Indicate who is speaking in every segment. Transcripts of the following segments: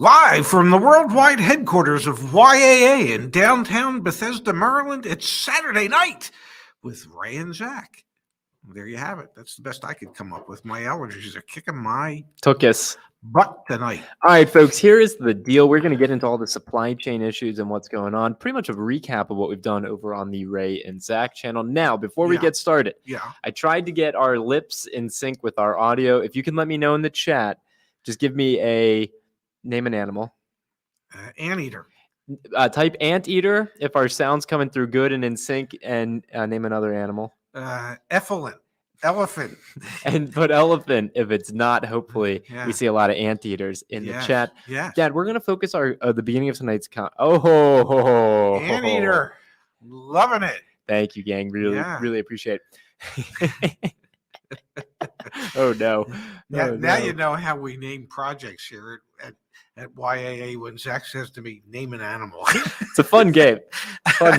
Speaker 1: Live from the worldwide headquarters of YAA in downtown Bethesda, Maryland, it's Saturday night with Ray and Zach. There you have it. That's the best I could come up with. My allergies are kicking my
Speaker 2: Took us.
Speaker 1: butt tonight.
Speaker 2: All right, folks, here is the deal. We're going to get into all the supply chain issues and what's going on. Pretty much a recap of what we've done over on the Ray and Zach channel. Now, before we get started, I tried to get our lips in sync with our audio. If you can let me know in the chat, just give me a name an animal.
Speaker 1: Anteater.
Speaker 2: Type anteater if our sound's coming through good and in sync, and name another animal.
Speaker 1: Effluent. Elephant.
Speaker 2: And put elephant if it's not. Hopefully, we see a lot of anteaters in the chat. Dad, we're going to focus the beginning of tonight's
Speaker 1: Anteater. Loving it.
Speaker 2: Thank you, gang. Really appreciate it. Oh, no.
Speaker 1: Now you know how we name projects here at YAA when Zach says to me, name an animal.
Speaker 2: It's a fun game. All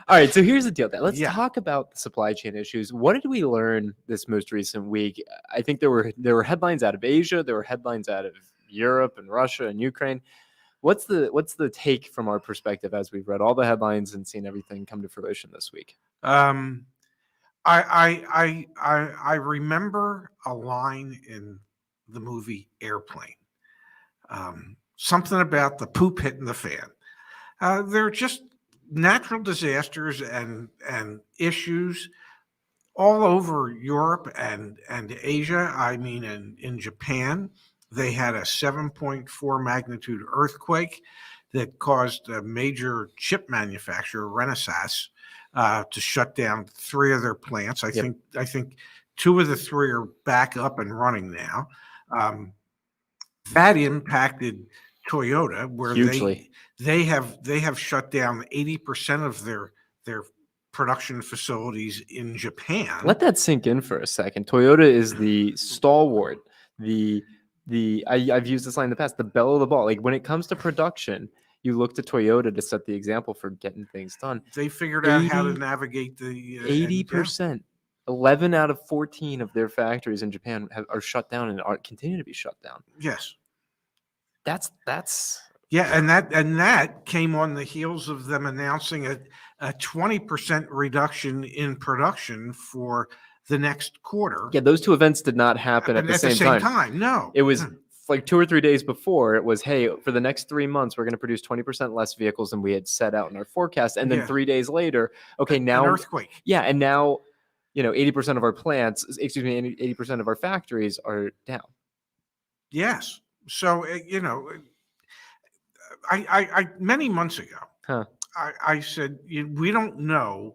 Speaker 2: right, so here's the deal. Let's talk about the supply chain issues. What did we learn this most recent week? I think there were headlines out of Asia. There were headlines out of Europe and Russia and Ukraine. What's the take from our perspective as we've read all the headlines and seen everything come to fruition this week?
Speaker 1: I remember a line in the movie Airplane. Something about the poop hitting the fan. They're just natural disasters and issues all over Europe and Asia. I mean, in Japan, they had a 7.4 magnitude earthquake that caused a major chip manufacturer, Renesas, to shut down 3 of their plants. I think 2 of the 3 are back up and running now. That impacted Toyota, where
Speaker 2: hugely.
Speaker 1: They have shut down 80% of their production facilities in Japan.
Speaker 2: Let that sink in for a second. Toyota is the stalwart, I've used this line in the past, the belle of the ball. Like when it comes to production, you look to Toyota to set the example for getting things done.
Speaker 1: They figured out how to navigate the
Speaker 2: 80%. 11 out of 14 of their factories in Japan are shut down and continue to be shut down.
Speaker 1: Yes.
Speaker 2: That's
Speaker 1: and that came on the heels of them announcing a 20% reduction in production for the next quarter.
Speaker 2: Yeah, those 2 events did not happen at the same
Speaker 1: time. No.
Speaker 2: It was like 2 or 3 days before. It was, hey, for the next 3 months, we're going to produce 20% less vehicles than we had set out in our forecast. And then 3 days later, now
Speaker 1: an earthquake.
Speaker 2: Yeah, and now 80% of our plants, 80% of our factories are down.
Speaker 1: Yes. So, I many months ago, I said, we don't know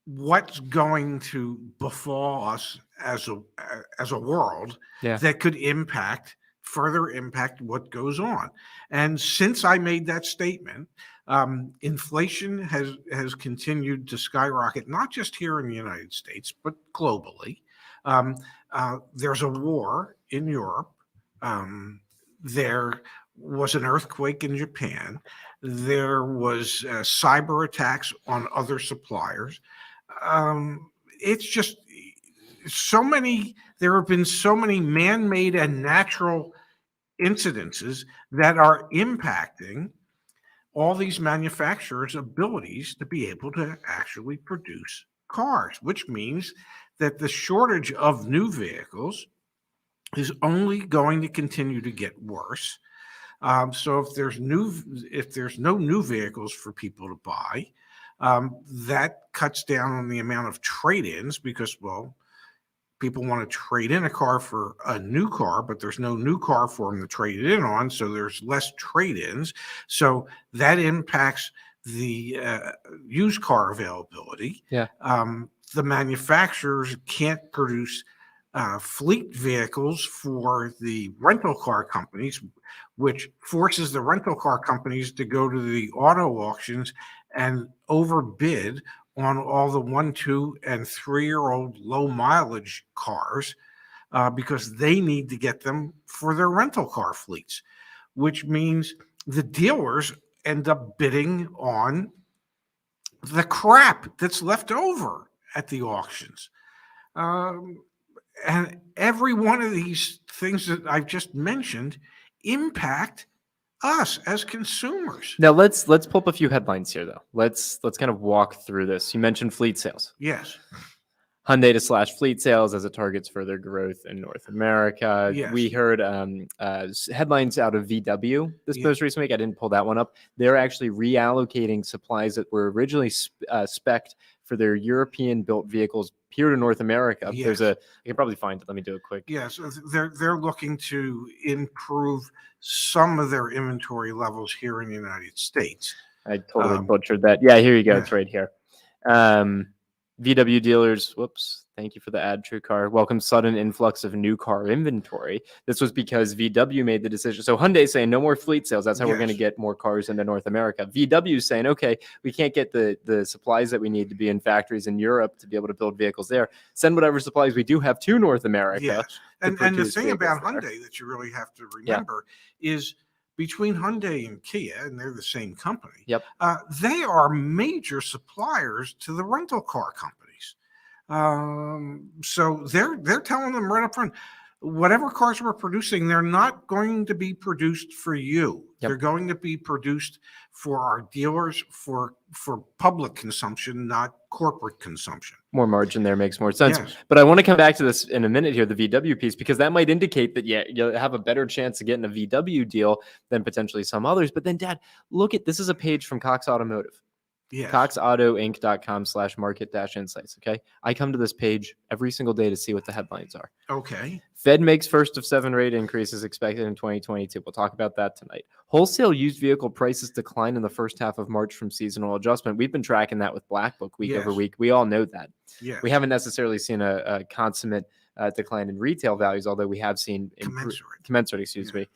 Speaker 1: what's going to befall us as a world that could further impact what goes on. And since I made that statement, inflation has continued to skyrocket, not just here in the United States, but globally. There's a war in Europe. There was an earthquake in Japan. There was cyber attacks on other suppliers. It's just so many. There have been so many man-made and natural incidences that are impacting all these manufacturers' abilities to be able to actually produce cars, which means that the shortage of new vehicles is only going to continue to get worse. So if there's no new vehicles for people to buy, that cuts down on the amount of trade-ins because, people want to trade in a car for a new car, but there's no new car for them to trade it in on, so there's less trade-ins. So that impacts the used car availability. The manufacturers can't produce fleet vehicles for the rental car companies, which forces the rental car companies to go to the auto auctions and overbid on all the 1, 2, and 3-year-old low mileage cars because they need to get them for their rental car fleets, which means the dealers end up bidding on the crap that's left over at the auctions. And every one of these things that I've just mentioned impact us as consumers.
Speaker 2: Now let's pull up a few headlines here, though. Let's kind of walk through this. You mentioned fleet sales.
Speaker 1: Yes.
Speaker 2: Hyundai to slash fleet sales as it targets further growth in North America.
Speaker 1: Yes.
Speaker 2: We heard headlines out of VW this most recent week. I didn't pull that one up. They're actually reallocating supplies that were originally spec'd for their European-built vehicles here to North America.
Speaker 1: Yes.
Speaker 2: I can probably find it. Let me do it quick.
Speaker 1: Yes, they're looking to improve some of their inventory levels here in the United States.
Speaker 2: I totally butchered that. Yeah, here you go.
Speaker 1: Yeah.
Speaker 2: It's right here. VW dealers, whoops, thank you for the ad, True Car, welcome sudden influx of new car inventory. This was because VW made the decision. So Hyundai saying no more fleet sales. That's how we're going to get more cars into North America. VW saying, okay, we can't get the supplies that we need to be in factories in Europe to be able to build vehicles there. Send whatever supplies we do have to North America.
Speaker 1: Yes. And the thing about Hyundai that you really have to remember is between Hyundai and Kia, and they're the same company.
Speaker 2: Yep.
Speaker 1: They are major suppliers to the rental car companies. So they're telling them right up front, whatever cars we're producing, they're not going to be produced for you.
Speaker 2: Yep.
Speaker 1: They're going to be produced for our dealers for public consumption, not corporate consumption.
Speaker 2: More margin there makes more sense.
Speaker 1: Yes.
Speaker 2: But I want to come back to this in a minute here, the VW piece, because that might indicate that, you'll have a better chance of getting a VW deal than potentially some others. But then, Dad, look at this is a page from Cox Automotive.
Speaker 1: Yes.
Speaker 2: CoxAutoInc.com/market-insights. Okay. I come to this page every single day to see what the headlines are.
Speaker 1: Okay.
Speaker 2: Fed makes first of 7 rate increases expected in 2022. We'll talk about that tonight. Wholesale used vehicle prices decline in the first half of March from seasonal adjustment. We've been tracking that with Black Book week over week. We all know that.
Speaker 1: Yes.
Speaker 2: We haven't necessarily seen a consummate decline in retail values, although we have seen commensurate. Excuse me.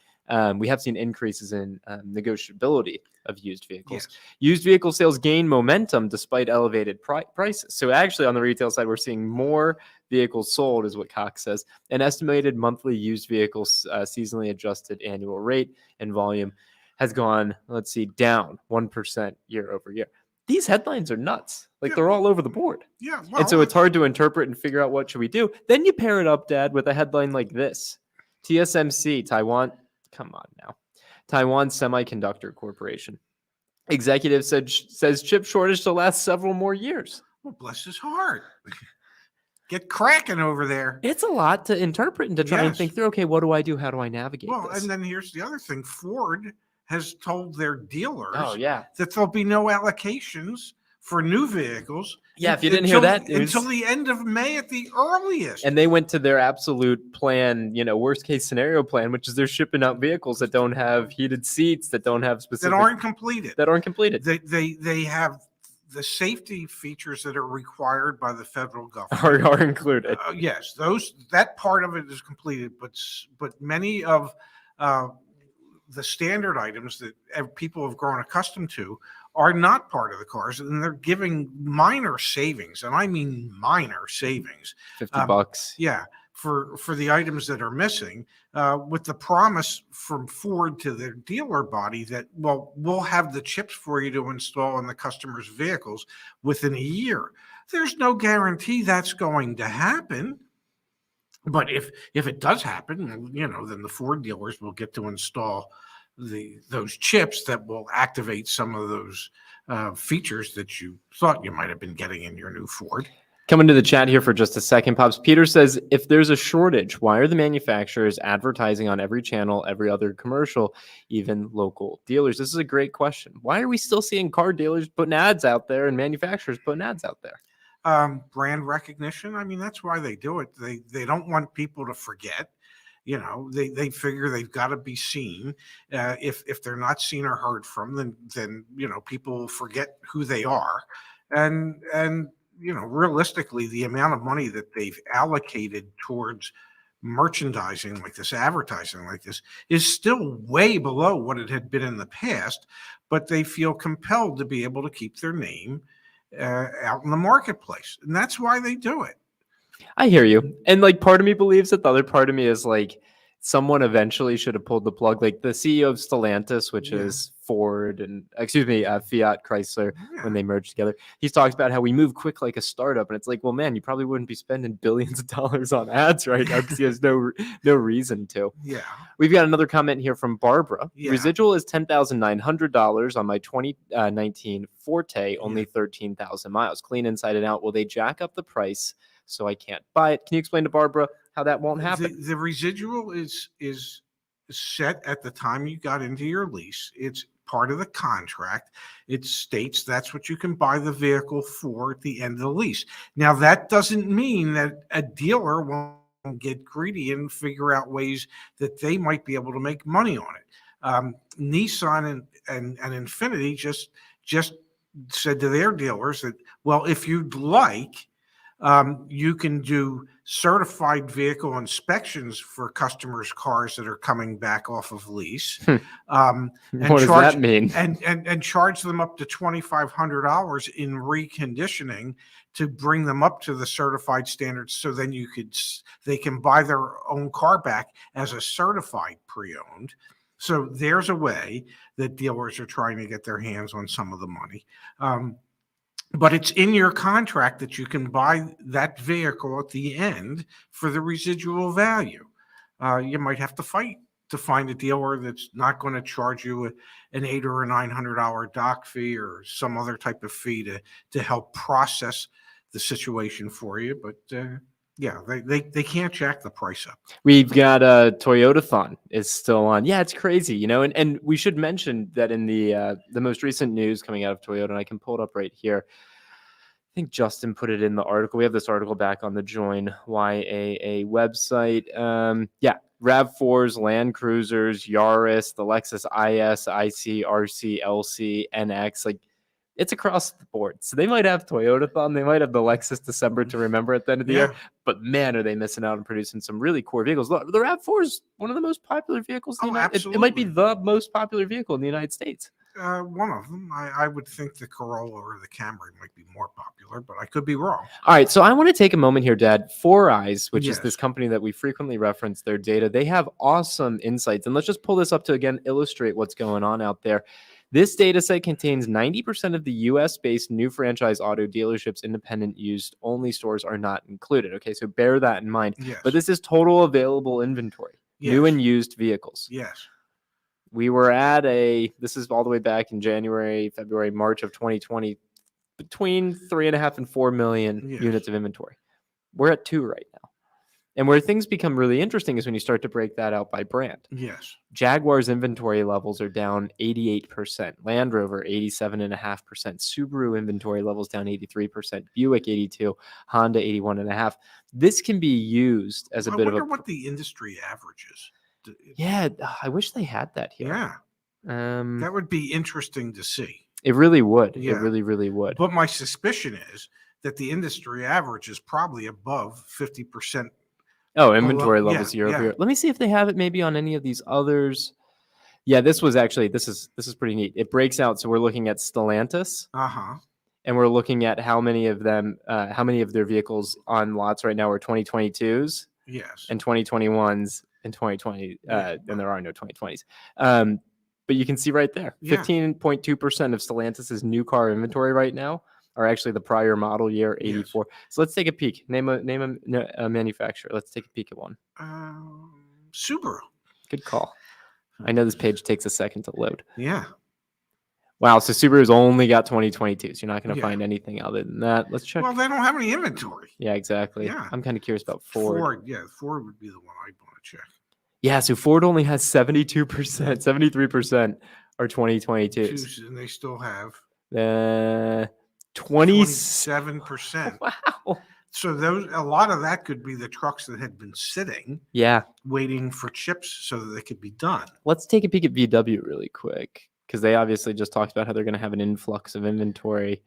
Speaker 2: We have seen increases in negotiability of used vehicles.
Speaker 1: Yes.
Speaker 2: Used vehicle sales gain momentum despite elevated prices. So actually on the retail side, we're seeing more vehicles sold is what Cox says. An estimated monthly used vehicles seasonally adjusted annual rate and volume has gone, down 1% year over year. These headlines are nuts. They're all over the board.
Speaker 1: Yeah.
Speaker 2: And so it's hard to interpret and figure out what should we do. Then you pair it up, Dad, with a headline like this. TSMC, Taiwan. Come on now. Taiwan Semiconductor Corporation. Executive says chip shortage to last several more years.
Speaker 1: Well, bless his heart. Get cracking over there.
Speaker 2: It's a lot to interpret and to try and think through, okay, what do I do? How do I navigate this?
Speaker 1: And then here's the other thing. Ford has told their dealers that there'll be no allocations for new vehicles.
Speaker 2: Yeah, if you didn't hear that,
Speaker 1: until the end of May at the earliest.
Speaker 2: And they went to their absolute plan, worst case scenario plan, which is they're shipping out vehicles that don't have heated seats, that don't have specific,
Speaker 1: that aren't completed. They have the safety features that are required by the federal government
Speaker 2: are included.
Speaker 1: Yes, that part of it is completed, but many of the standard items that people have grown accustomed to are not part of the cars, and they're giving minor savings, and I mean minor savings.
Speaker 2: $50.
Speaker 1: Yeah, for the items that are missing, with the promise from Ford to their dealer body that, well, we'll have the chips for you to install in the customer's vehicles within a year. There's no guarantee that's going to happen. But if it does happen, then the Ford dealers will get to install those chips that will activate some of those features that you thought you might have been getting in your new Ford.
Speaker 2: Coming to the chat here for just a second, Pops. Peter says, if there's a shortage, why are the manufacturers advertising on every channel, every other commercial, even local dealers? This is a great question. Why are we still seeing car dealers putting ads out there and manufacturers putting ads out there?
Speaker 1: Brand recognition. I mean, that's why they do it. They don't want people to forget. They figure they've got to be seen. If they're not seen or heard from, then people will forget who they are. And realistically, the amount of money that they've allocated towards merchandising like this, advertising like this, is still way below what it had been in the past. But they feel compelled to be able to keep their name out in the marketplace, and that's why they do it.
Speaker 2: I hear you, and part of me believes it. The other part of me is someone eventually should have pulled the plug. The CEO of Stellantis, which is Ford and Fiat Chrysler
Speaker 1: Yeah.
Speaker 2: when they merged together. He's talks about how we move quick like a startup, and it's like, well, man, you probably wouldn't be spending billions of dollars on ads right now because there's no reason to.
Speaker 1: Yeah.
Speaker 2: We've got another comment here from Barbara.
Speaker 1: Yeah.
Speaker 2: Residual is $10,900 on my 2019 Forte, only
Speaker 1: Yeah.
Speaker 2: 13,000 miles, clean inside and out. Will they jack up the price so I can't buy it? Can you explain to Barbara how that won't happen?
Speaker 1: The residual is set at the time you got into your lease. It's part of the contract. It states that's what you can buy the vehicle for at the end of the lease. Now, that doesn't mean that a dealer won't get greedy and figure out ways that they might be able to make money on it. Nissan and Infiniti just said to their dealers that, well, if you'd like, you can do certified vehicle inspections for customers' cars that are coming back off of lease.
Speaker 2: What
Speaker 1: And
Speaker 2: does
Speaker 1: charge
Speaker 2: that mean?
Speaker 1: and charge them up to $2,500 in reconditioning to bring them up to the certified standards. So then they can buy their own car back as a certified pre-owned. So there's a way that dealers are trying to get their hands on some of the money. But it's in your contract that you can buy that vehicle at the end for the residual value. You might have to fight to find a dealer that's not going to charge you an $800 or $900 doc fee or some other type of fee to help process the situation for you. But yeah, they can't jack the price up.
Speaker 2: We've got Toyotathon is still on. Yeah, it's crazy, you know. And we should mention that in the most recent news coming out of Toyota, and I can pull it up right here. I think Justin put it in the article. We have this article back on the Join YAA website. Yeah, RAV4s, Land Cruisers, Yaris, the Lexus IS, IC, RC, LC, NX, like it's across the board. So they might have Toyotathon, they might have the Lexus December to remember at the end of the year, but man, are they missing out on producing some really core vehicles. Look, the RAV4 is one of the most popular vehicles in the United States. It might be the most popular vehicle in the United States.
Speaker 1: One of them. I would think the Corolla or the Camry might be more popular, but I could be wrong.
Speaker 2: All right, so I want to take a moment here, Dad. Four Eyes, which is
Speaker 1: Yes.
Speaker 2: this company that we frequently reference their data, they have awesome insights. And let's just pull this up to, again, illustrate what's going on out there. This data set contains 90% of the US-based new franchise auto dealerships, independent used only stores are not included. Okay, so bear that in mind.
Speaker 1: Yes.
Speaker 2: But this is total available inventory, new
Speaker 1: Yes.
Speaker 2: and used vehicles.
Speaker 1: Yes.
Speaker 2: We were at this is all the way back in January, February, March of 2020, between 3.5 and 4 million
Speaker 1: Yes.
Speaker 2: units of inventory. We're at 2 right now. And where things become really interesting is when you start to break that out by brand.
Speaker 1: Yes.
Speaker 2: Jaguar's inventory levels are down 88%, Land Rover 87.5%, Subaru inventory levels down 83%, Buick 82%, Honda 81.5%. This can be used as a bit of a.
Speaker 1: I wonder what the industry averages.
Speaker 2: Yeah, I wish they had that here.
Speaker 1: Yeah. That would be interesting to see.
Speaker 2: It really would.
Speaker 1: Yeah.
Speaker 2: It really, really would.
Speaker 1: But my suspicion is that the industry average is probably above 50%.
Speaker 2: Oh, inventory
Speaker 1: yeah,
Speaker 2: levels year over
Speaker 1: yeah.
Speaker 2: year. Let me see if they have it maybe on any of these others. Yeah, this is pretty neat. It breaks out. So we're looking at Stellantis,
Speaker 1: Uh-huh.
Speaker 2: and we're looking at how many of their vehicles on lots right now are 2022s
Speaker 1: Yes.
Speaker 2: and 2021s and 2020.
Speaker 1: Yeah.
Speaker 2: And there are no 2020s. But you can see right there,
Speaker 1: Yeah.
Speaker 2: 15.2% of Stellantis's new car inventory right now are actually the prior model year 84.
Speaker 1: Yes.
Speaker 2: So let's take a peek. Name a manufacturer. Let's take a peek at one.
Speaker 1: Subaru.
Speaker 2: Good call. I know this page takes a second to load.
Speaker 1: Yeah.
Speaker 2: Wow, so Subaru's only got 2022s. You're not going to
Speaker 1: Yeah.
Speaker 2: find anything other than that. Let's check.
Speaker 1: Well, they don't have any inventory.
Speaker 2: Yeah, exactly.
Speaker 1: Yeah.
Speaker 2: I'm kind of curious about Ford.
Speaker 1: Yeah, Ford would be the one I'd want to check.
Speaker 2: Yeah, so Ford only has 72%, 73% are 2022s.
Speaker 1: And they still have
Speaker 2: 27%.
Speaker 1: 27%.
Speaker 2: Wow.
Speaker 1: So a lot of that could be the trucks that had been sitting,
Speaker 2: Yeah.
Speaker 1: waiting for chips so that they could be done.
Speaker 2: Let's take a peek at VW really quick, because they obviously just talked about how they're going to have an influx of inventory.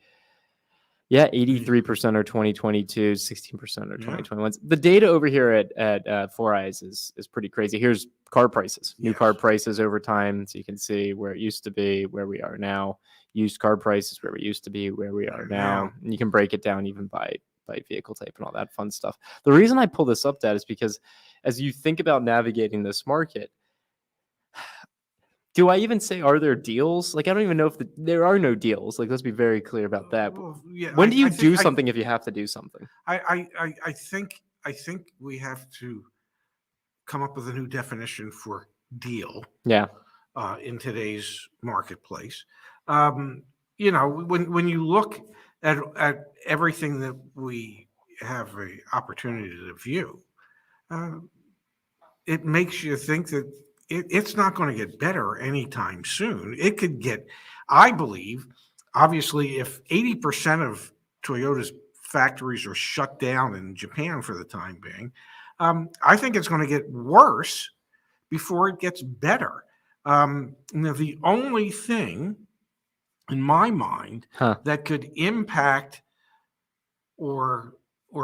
Speaker 2: Yeah, 83% are 2022s, 16% are 2021s. The data over here at Four Eyes is pretty crazy. Here's car prices, new
Speaker 1: Yes.
Speaker 2: car prices over time. So you can see where it used to be, where we are now. Used car prices, where we used to be, where we are now. And you can break it down even by vehicle type and all that fun stuff. The reason I pull this up, Dad, is because as you think about navigating this market, Do I even say, are there deals? Like, I don't even know if there are no deals. Like, let's be very clear about that.
Speaker 1: Well, yeah,
Speaker 2: When do you
Speaker 1: I think
Speaker 2: do something if you have to do something?
Speaker 1: I think we have to come up with a new definition for deal
Speaker 2: Yeah.
Speaker 1: in today's marketplace. When you look at everything that we have an opportunity to view, uh, it makes you think that it's not going to get better anytime soon. It could get, I believe, obviously, if 80% of Toyota's factories are shut down in Japan for the time being, I think it's going to get worse before it gets better. The only thing in my mind
Speaker 2: Huh.
Speaker 1: that could impact or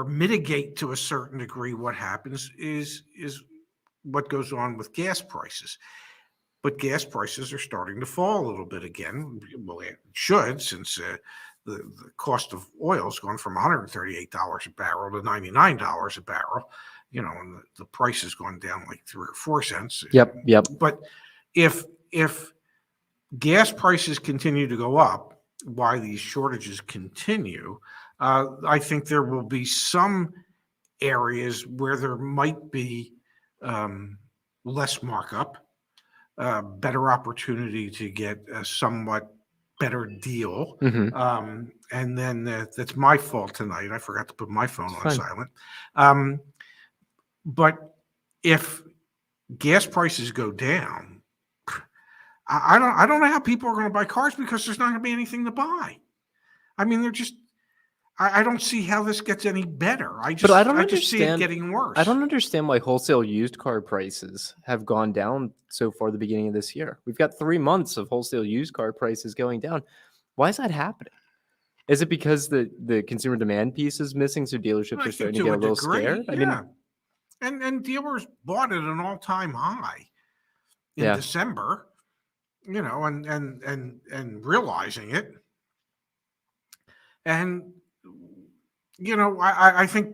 Speaker 1: mitigate to a certain degree what happens is what goes on with gas prices. But gas prices are starting to fall a little bit again. Well, it should, since the cost of oil has gone from $138 a barrel to $99 a barrel. And the price has gone down like 3 or 4 cents.
Speaker 2: Yep.
Speaker 1: But if gas prices continue to go up, why these shortages continue, I think there will be some areas where there might be less markup, better opportunity to get a somewhat better deal. And then that's my fault tonight. I forgot to put my phone on silent. But if gas prices go down, I don't know how people are going to buy cars because there's not going to be anything to buy. I mean, they're just. I don't see how this gets any better. I just see it getting worse.
Speaker 2: I don't understand why wholesale used car prices have gone down so far the beginning of this year. We've got 3 months of wholesale used car prices going down. Why is that happening? Is it because the consumer demand piece is missing, so dealerships are starting to get a little scared?
Speaker 1: Yeah. I mean, and dealers bought at an all-time high in December, and realizing it. And I think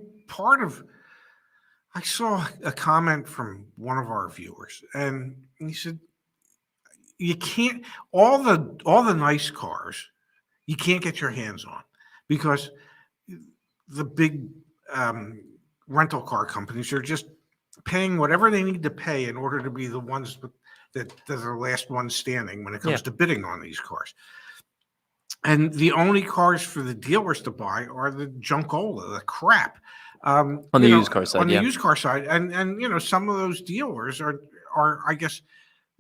Speaker 1: I saw a comment from one of our viewers, and he said, "You can't all the nice cars, you can't get your hands on because the big rental car companies are just paying whatever they need to pay in order to be the ones that are the last ones standing when it comes to bidding on these cars." And the only cars for the dealers to buy are the junkola, the crap.
Speaker 2: On the used car side,
Speaker 1: used car side, and some of those dealers are I guess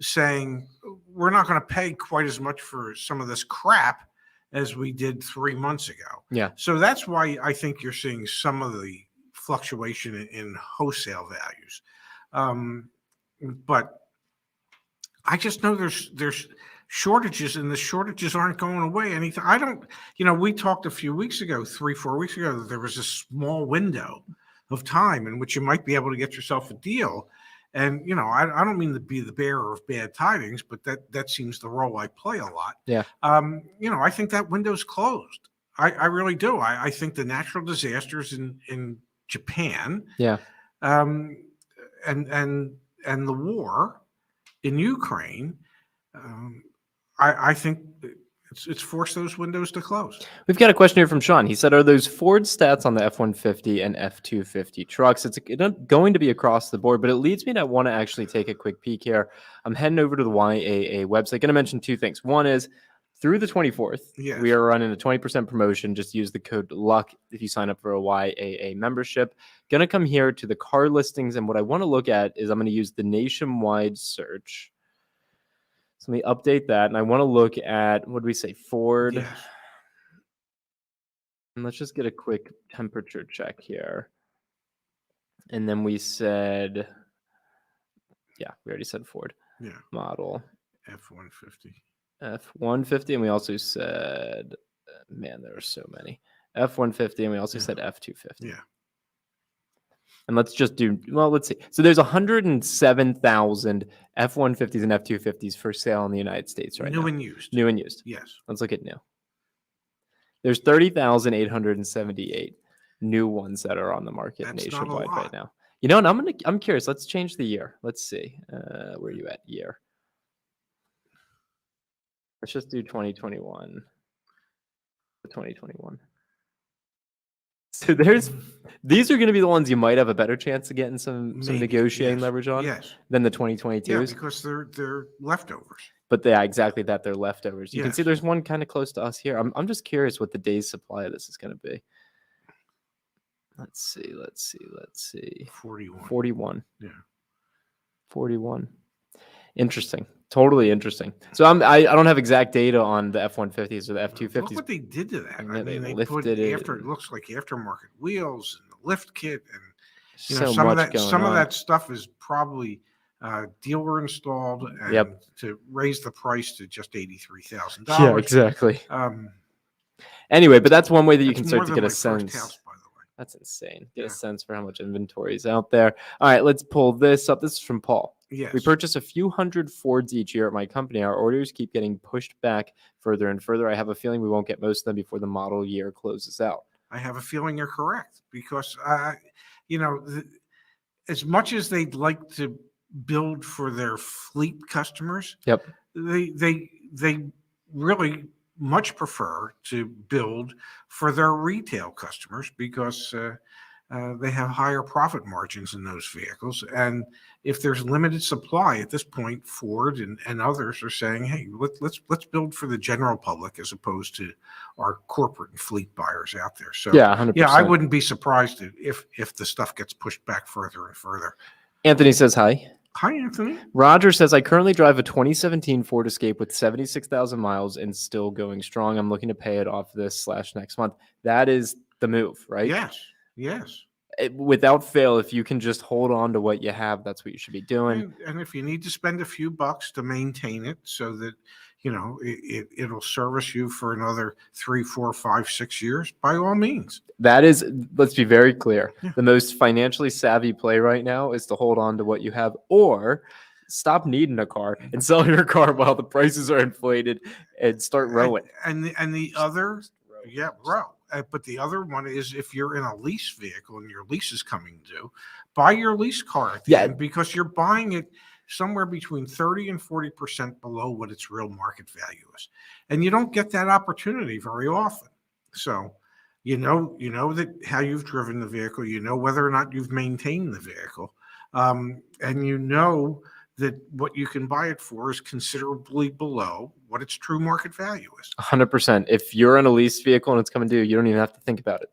Speaker 1: saying we're not going to pay quite as much for some of this crap as we did 3 months ago.
Speaker 2: Yeah.
Speaker 1: So that's why I think you're seeing some of the fluctuation in wholesale values. But I just know there's shortages, and the shortages aren't going away. Anything. I don't. We talked a few weeks ago, 3-4 weeks ago, that there was a small window of time in which you might be able to get yourself a deal. And I don't mean to be the bearer of bad tidings, but that seems the role I play a lot.
Speaker 2: Yeah.
Speaker 1: I think that window's closed. I really do. I think the natural disasters in Japan.
Speaker 2: Yeah.
Speaker 1: And the war in Ukraine, I think it's forced those windows to close.
Speaker 2: We've got a question here from Sean. He said, are those Ford stats on the F-150 and F-250 trucks? It's going to be across the board, but it leads me to want to actually take a quick peek here. I'm heading over to the YAA website. Going to mention 2 things. One is through the 24th, we are running a 20% promotion. Just use the code LUCK if you sign up for a YAA membership. Going to come here to the car listings, and what I want to look at is I'm going to use the nationwide search. So let me update that. And I want to look at, what did we say, Ford?
Speaker 1: Yes.
Speaker 2: And let's just get a quick temperature check here. And then we said, we already said Ford.
Speaker 1: Yeah.
Speaker 2: Model.
Speaker 1: F-150.
Speaker 2: F-150. And we also said, man, there are so many. F-150. And we also said F-250.
Speaker 1: Yeah.
Speaker 2: And let's just let's see. So there's 107,000 F-150s and F-250s for sale in the United States right now.
Speaker 1: New and used.
Speaker 2: New and used.
Speaker 1: Yes.
Speaker 2: Let's look at new. There's 30,878 new ones that are on the market nationwide right now. And I'm curious. Let's change the year. Let's see. Where are you at? Year. Let's just do 2021. The 2021. So these are going to be the ones you might have a better chance of getting some
Speaker 1: Maybe,
Speaker 2: negotiating
Speaker 1: yes,
Speaker 2: leverage on
Speaker 1: yes.
Speaker 2: than the
Speaker 1: Yeah,
Speaker 2: 2022s.
Speaker 1: because they're leftovers.
Speaker 2: But yeah, exactly that. They're leftovers. You can see
Speaker 1: Yes.
Speaker 2: there's one kind of close to us here. I'm just curious what the day's supply of this is going to be. Let's see.
Speaker 1: 41.
Speaker 2: 41.
Speaker 1: Yeah.
Speaker 2: 41. Interesting. Totally interesting. So I don't have exact data on the F-150s or the F-250s.
Speaker 1: Look what they did to that.
Speaker 2: And
Speaker 1: I
Speaker 2: they
Speaker 1: mean, they put
Speaker 2: lifted it
Speaker 1: after, it looks like aftermarket wheels and the lift kit, and
Speaker 2: so
Speaker 1: some of
Speaker 2: much
Speaker 1: that
Speaker 2: going
Speaker 1: some
Speaker 2: on.
Speaker 1: of that stuff is probably dealer installed, and
Speaker 2: Yep.
Speaker 1: to raise the price to just $83,000.
Speaker 2: Yeah, exactly.
Speaker 1: Um,
Speaker 2: Anyway, but that's one way that you
Speaker 1: that's
Speaker 2: can start
Speaker 1: more
Speaker 2: to
Speaker 1: than
Speaker 2: get a
Speaker 1: my first
Speaker 2: sense.
Speaker 1: house, by the way.
Speaker 2: That's insane. Get
Speaker 1: Yeah.
Speaker 2: a sense for how much inventory is out there. All right, let's pull this up. This is from Paul.
Speaker 1: Yes.
Speaker 2: We purchase a few hundred Fords each year at my company. Our orders keep getting pushed back further and further. I have a feeling we won't get most of them before the model year closes out.
Speaker 1: I have a feeling you're correct, because as much as they'd like to build for their fleet customers,
Speaker 2: Yep.
Speaker 1: they really much prefer to build for their retail customers, because they have higher profit margins in those vehicles. And if there's limited supply at this point, Ford and others are saying, hey, let's build for the general public as opposed to our corporate and fleet buyers out there. So
Speaker 2: Yeah, 100%.
Speaker 1: yeah, I wouldn't be surprised if the stuff gets pushed back further and further.
Speaker 2: Anthony says hi.
Speaker 1: Hi, Anthony.
Speaker 2: Roger says, I currently drive a 2017 Ford Escape with 76,000 miles and still going strong. I'm looking to pay it off this/next month. That is the move, right?
Speaker 1: Yes.
Speaker 2: Without fail, if you can just hold on to what you have, that's what you should be doing.
Speaker 1: And if you need to spend a few bucks to maintain it so that, it'll service you for another 3, 4, 5, 6 years, by all means.
Speaker 2: That is, let's be very clear.
Speaker 1: Yeah.
Speaker 2: The most financially savvy play right now is to hold on to what you have, or stop needing a car and sell your car while the prices are inflated and start rowing.
Speaker 1: And the other, row. But the other one is, if you're in a lease vehicle and your lease is coming due, buy your lease car at the end, because you're buying it somewhere between 30 and 40% below what its real market value is. And you don't get that opportunity very often. So, you know that how you've driven the vehicle, whether or not you've maintained the vehicle, and that what you can buy it for is considerably below what its true market value is.
Speaker 2: 100%. If you're in a lease vehicle and it's coming due, you don't even have to think about it.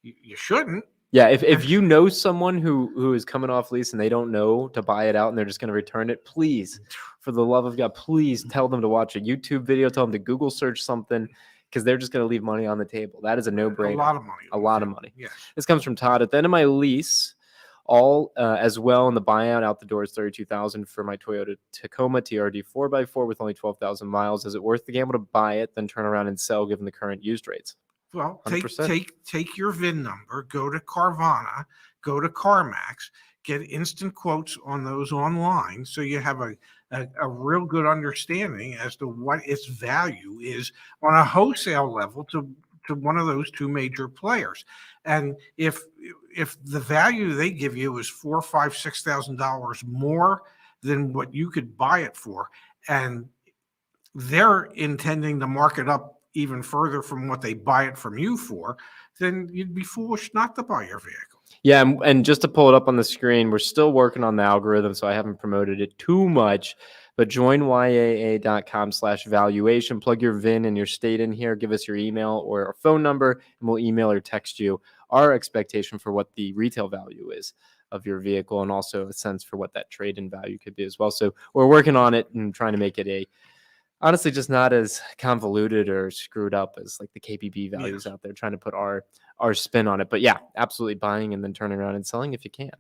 Speaker 1: You shouldn't.
Speaker 2: Yeah, if you know someone who is coming off lease and they don't know to buy it out and they're just going to return it, please, for the love of God, please tell them to watch a YouTube video, tell them to Google search something, because they're just going to leave money on the table. That is a no-brainer.
Speaker 1: A lot of money.
Speaker 2: A lot of money.
Speaker 1: Yes.
Speaker 2: This comes from Todd. At the end of my lease, all as well in the buyout out the door is $32,000 for my Toyota Tacoma TRD 4x4 with only 12,000 miles. Is it worth the gamble to buy it, then turn around and sell given the current used rates?
Speaker 1: Well,
Speaker 2: 100%.
Speaker 1: take your VIN number, go to Carvana, go to CarMax, get instant quotes on those online, so you have a real good understanding as to what its value is on a wholesale level to one of those two major players. And if the value they give you is $4,000, $5,000, $6,000 more than what you could buy it for, and they're intending to mark it up even further from what they buy it from you for, then you'd be foolish not to buy your vehicle.
Speaker 2: Yeah, and just to pull it up on the screen, we're still working on the algorithm, so I haven't promoted it too much. But join yaa.com/valuation. Plug your VIN and your state in here. Give us your email or our phone number, and we'll email or text you our expectation for what the retail value is of your vehicle, and also a sense for what that trade-in value could be as well. So we're working on it and trying to make it honestly just not as convoluted or screwed up as like the KBB values out there, trying to put our spin on it. But yeah, absolutely buying and then turning around and selling if you can.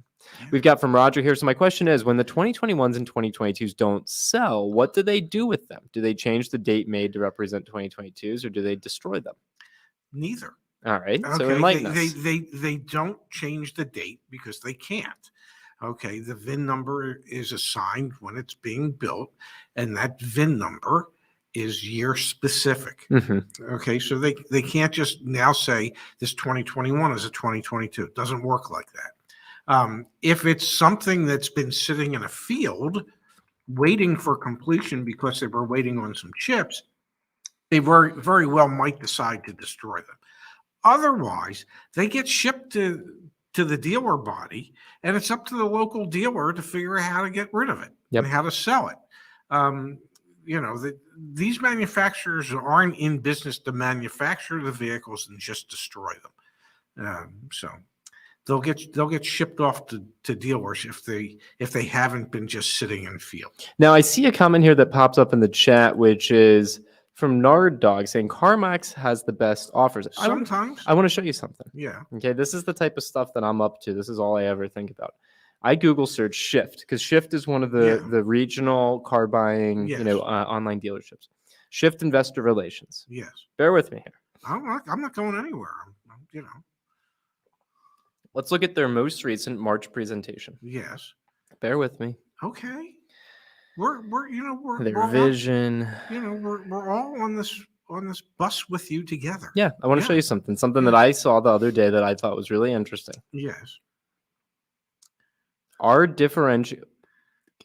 Speaker 2: Yeah. We've got from Roger here. So my question is, when the 2021s and 2022s don't sell, what do they do with them? Do they change the date made to represent 2022s, or do they destroy them?
Speaker 1: Neither.
Speaker 2: All right.
Speaker 1: Okay.
Speaker 2: So enlighten us.
Speaker 1: They don't change the date because they can't. Okay. The VIN number is assigned when it's being built, and that VIN number is year specific. Mm-hmm. Okay. So they can't just now say this 2021 is a 2022. It doesn't work like that. If it's something that's been sitting in a field waiting for completion because they were waiting on some chips, They very well might decide to destroy them. Otherwise, they get shipped to the dealer body, and it's up to the local dealer to figure out how to get rid of it and how to sell it. These manufacturers aren't in business to manufacture the vehicles and just destroy them. So they'll get shipped off to dealers if they haven't been just sitting in field.
Speaker 2: Now I see a comment here that pops up in the chat, which is from Nard Dog saying CarMax has the best offers.
Speaker 1: Sometimes
Speaker 2: I want to show you something.
Speaker 1: Yeah.
Speaker 2: Okay. This is the type of stuff that I'm up to. This is all I ever think about. I Google search Shift because Shift is one of the regional car buying, online dealerships. Shift Investor Relations.
Speaker 1: Yes.
Speaker 2: Bear with me here.
Speaker 1: I'm not going anywhere.
Speaker 2: Let's look at their most recent March presentation.
Speaker 1: Yes.
Speaker 2: Bear with me.
Speaker 1: Okay. We're
Speaker 2: their vision.
Speaker 1: We're all on this bus with you together.
Speaker 2: Yeah, I want to show you something that I saw the other day that I thought was really interesting.
Speaker 1: Yes.
Speaker 2: Our differentiated,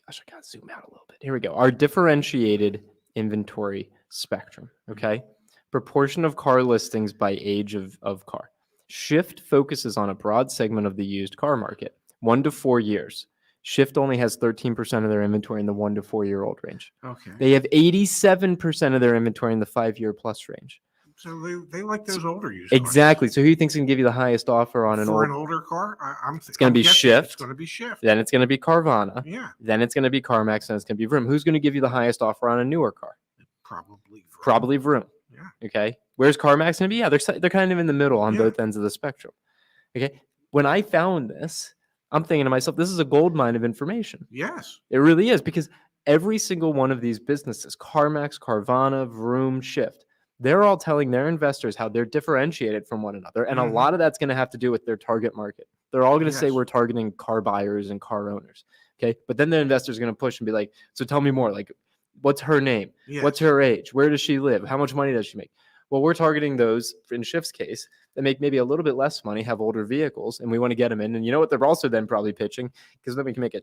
Speaker 2: gosh, I gotta zoom out a little bit. Here we go. Our differentiated inventory spectrum. Okay, proportion of car listings by age of car. Shift focuses on a broad segment of the used car market, 1 to 4 years. Shift only has 13% of their inventory in the 1 to 4 year old range.
Speaker 1: Okay.
Speaker 2: They have 87% of their inventory in the 5 year plus range.
Speaker 1: So they like those older used
Speaker 2: Exactly.
Speaker 1: cars.
Speaker 2: So who do you think is going to give you the highest offer on
Speaker 1: an older car?
Speaker 2: It's going to be Shift.
Speaker 1: It's going to be Shift.
Speaker 2: Then it's going to be Carvana.
Speaker 1: Yeah.
Speaker 2: Then it's going to be CarMax, and it's going to be Vroom. Who's going to give you the highest offer on a newer car? Probably Vroom.
Speaker 1: Yeah.
Speaker 2: Okay. Where's CarMax going to be? Yeah, they're kind of in the middle on both ends of the spectrum. Okay. When I found this, I'm thinking to myself, this is a gold mine of information.
Speaker 1: Yes.
Speaker 2: It really is, because every single one of these businesses, CarMax, Carvana, Vroom, Shift, they're all telling their investors how they're differentiated from one another. And a lot of that's going to have to do with their target market. They're all going to say we're targeting car buyers and car owners. Okay. But then the investors are going to push and be like, so tell me more. Like, what's her name?
Speaker 1: Yes.
Speaker 2: What's her age? Where does she live? How much money does she make? Well, we're targeting those, in Shift's case, that make maybe a little bit less money, have older vehicles, and we want to get them in. And you know what they're also then probably pitching? Because then we can make a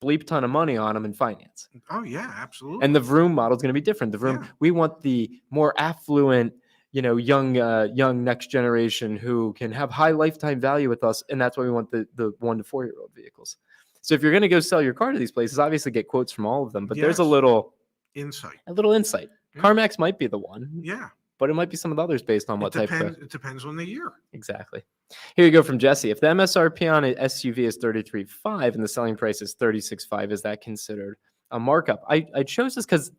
Speaker 2: bleep ton of money on them in finance.
Speaker 1: Oh, yeah, absolutely.
Speaker 2: And the Vroom model is going to be different. The Vroom, we want the more affluent, young next generation who can have high lifetime value with us. And that's why we want the 1 to 4 year old vehicles. So if you're going to go sell your car to these places, obviously get quotes from all of them, but there's a little insight. Yeah. CarMax might be the one.
Speaker 1: Yeah.
Speaker 2: But it might be some of the others based on what type of...
Speaker 1: It depends on the year.
Speaker 2: Exactly. Here you go from Jesse. If the MSRP on an SUV is $33,500 and the selling price is $36,500, is that considered a markup? I chose this because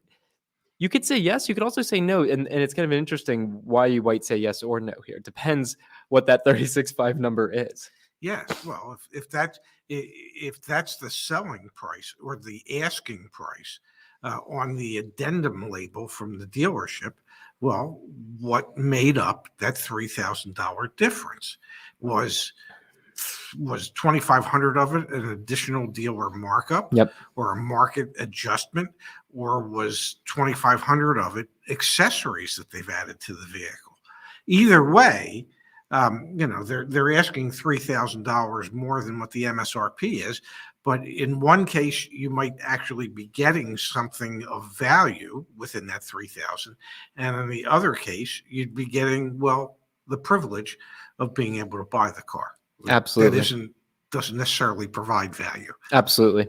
Speaker 2: you could say yes. You could also say no. And it's kind of interesting why you might say yes or no here. It depends what that $36,500 number is.
Speaker 1: Yes. Well, if that's the selling price or the asking price on the addendum label from the dealership, well, what made up that $3,000 difference was $2,500 of it an additional dealer markup, or a market adjustment, or was $2,500 of it accessories that they've added to the vehicle? Either way, they're asking $3,000 more than what the MSRP is. But in one case, you might actually be getting something of value within that $3,000, and in the other case, you'd be getting the privilege of being able to buy the car.
Speaker 2: Absolutely,
Speaker 1: that doesn't necessarily provide value.
Speaker 2: Absolutely.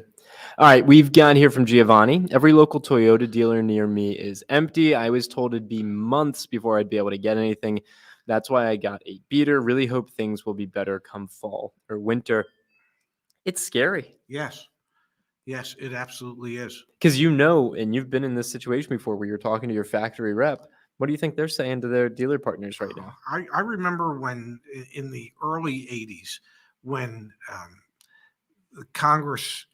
Speaker 2: All right, we've got here from Giovanni. Every local Toyota dealer near me is empty. I was told it'd be months before I'd be able to get anything. That's why I got a beater. Really hope things will be better come fall or winter. It's scary.
Speaker 1: Yes, it absolutely is.
Speaker 2: Because and you've been in this situation before where you're talking to your factory rep. What do you think they're saying to their dealer partners right now?
Speaker 1: I remember when in the early 80s, when the Congress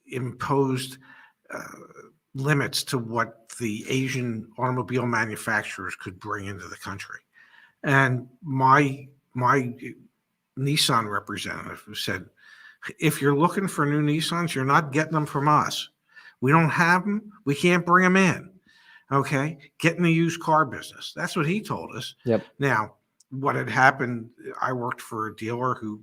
Speaker 1: imposed limits to what the Asian automobile manufacturers could bring into the country. And my Nissan representative said, if you're looking for new Nissans, you're not getting them from us. We don't have them. We can't bring them in. Okay. Get in the used car business. That's what he told us.
Speaker 2: Yep.
Speaker 1: Now, what had happened, I worked for a dealer who,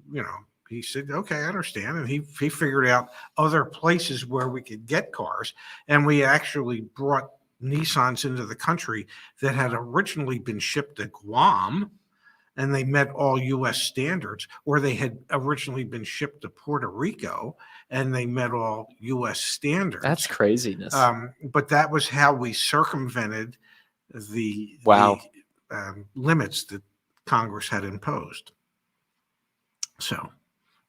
Speaker 1: he said, okay, I understand. And he figured out other places where we could get cars. And we actually brought Nissans into the country that had originally been shipped to Guam, and they met all U.S. standards, or they had originally been shipped to Puerto Rico and they met all U.S. standards.
Speaker 2: That's craziness.
Speaker 1: But that was how we circumvented the limits that Congress had imposed. So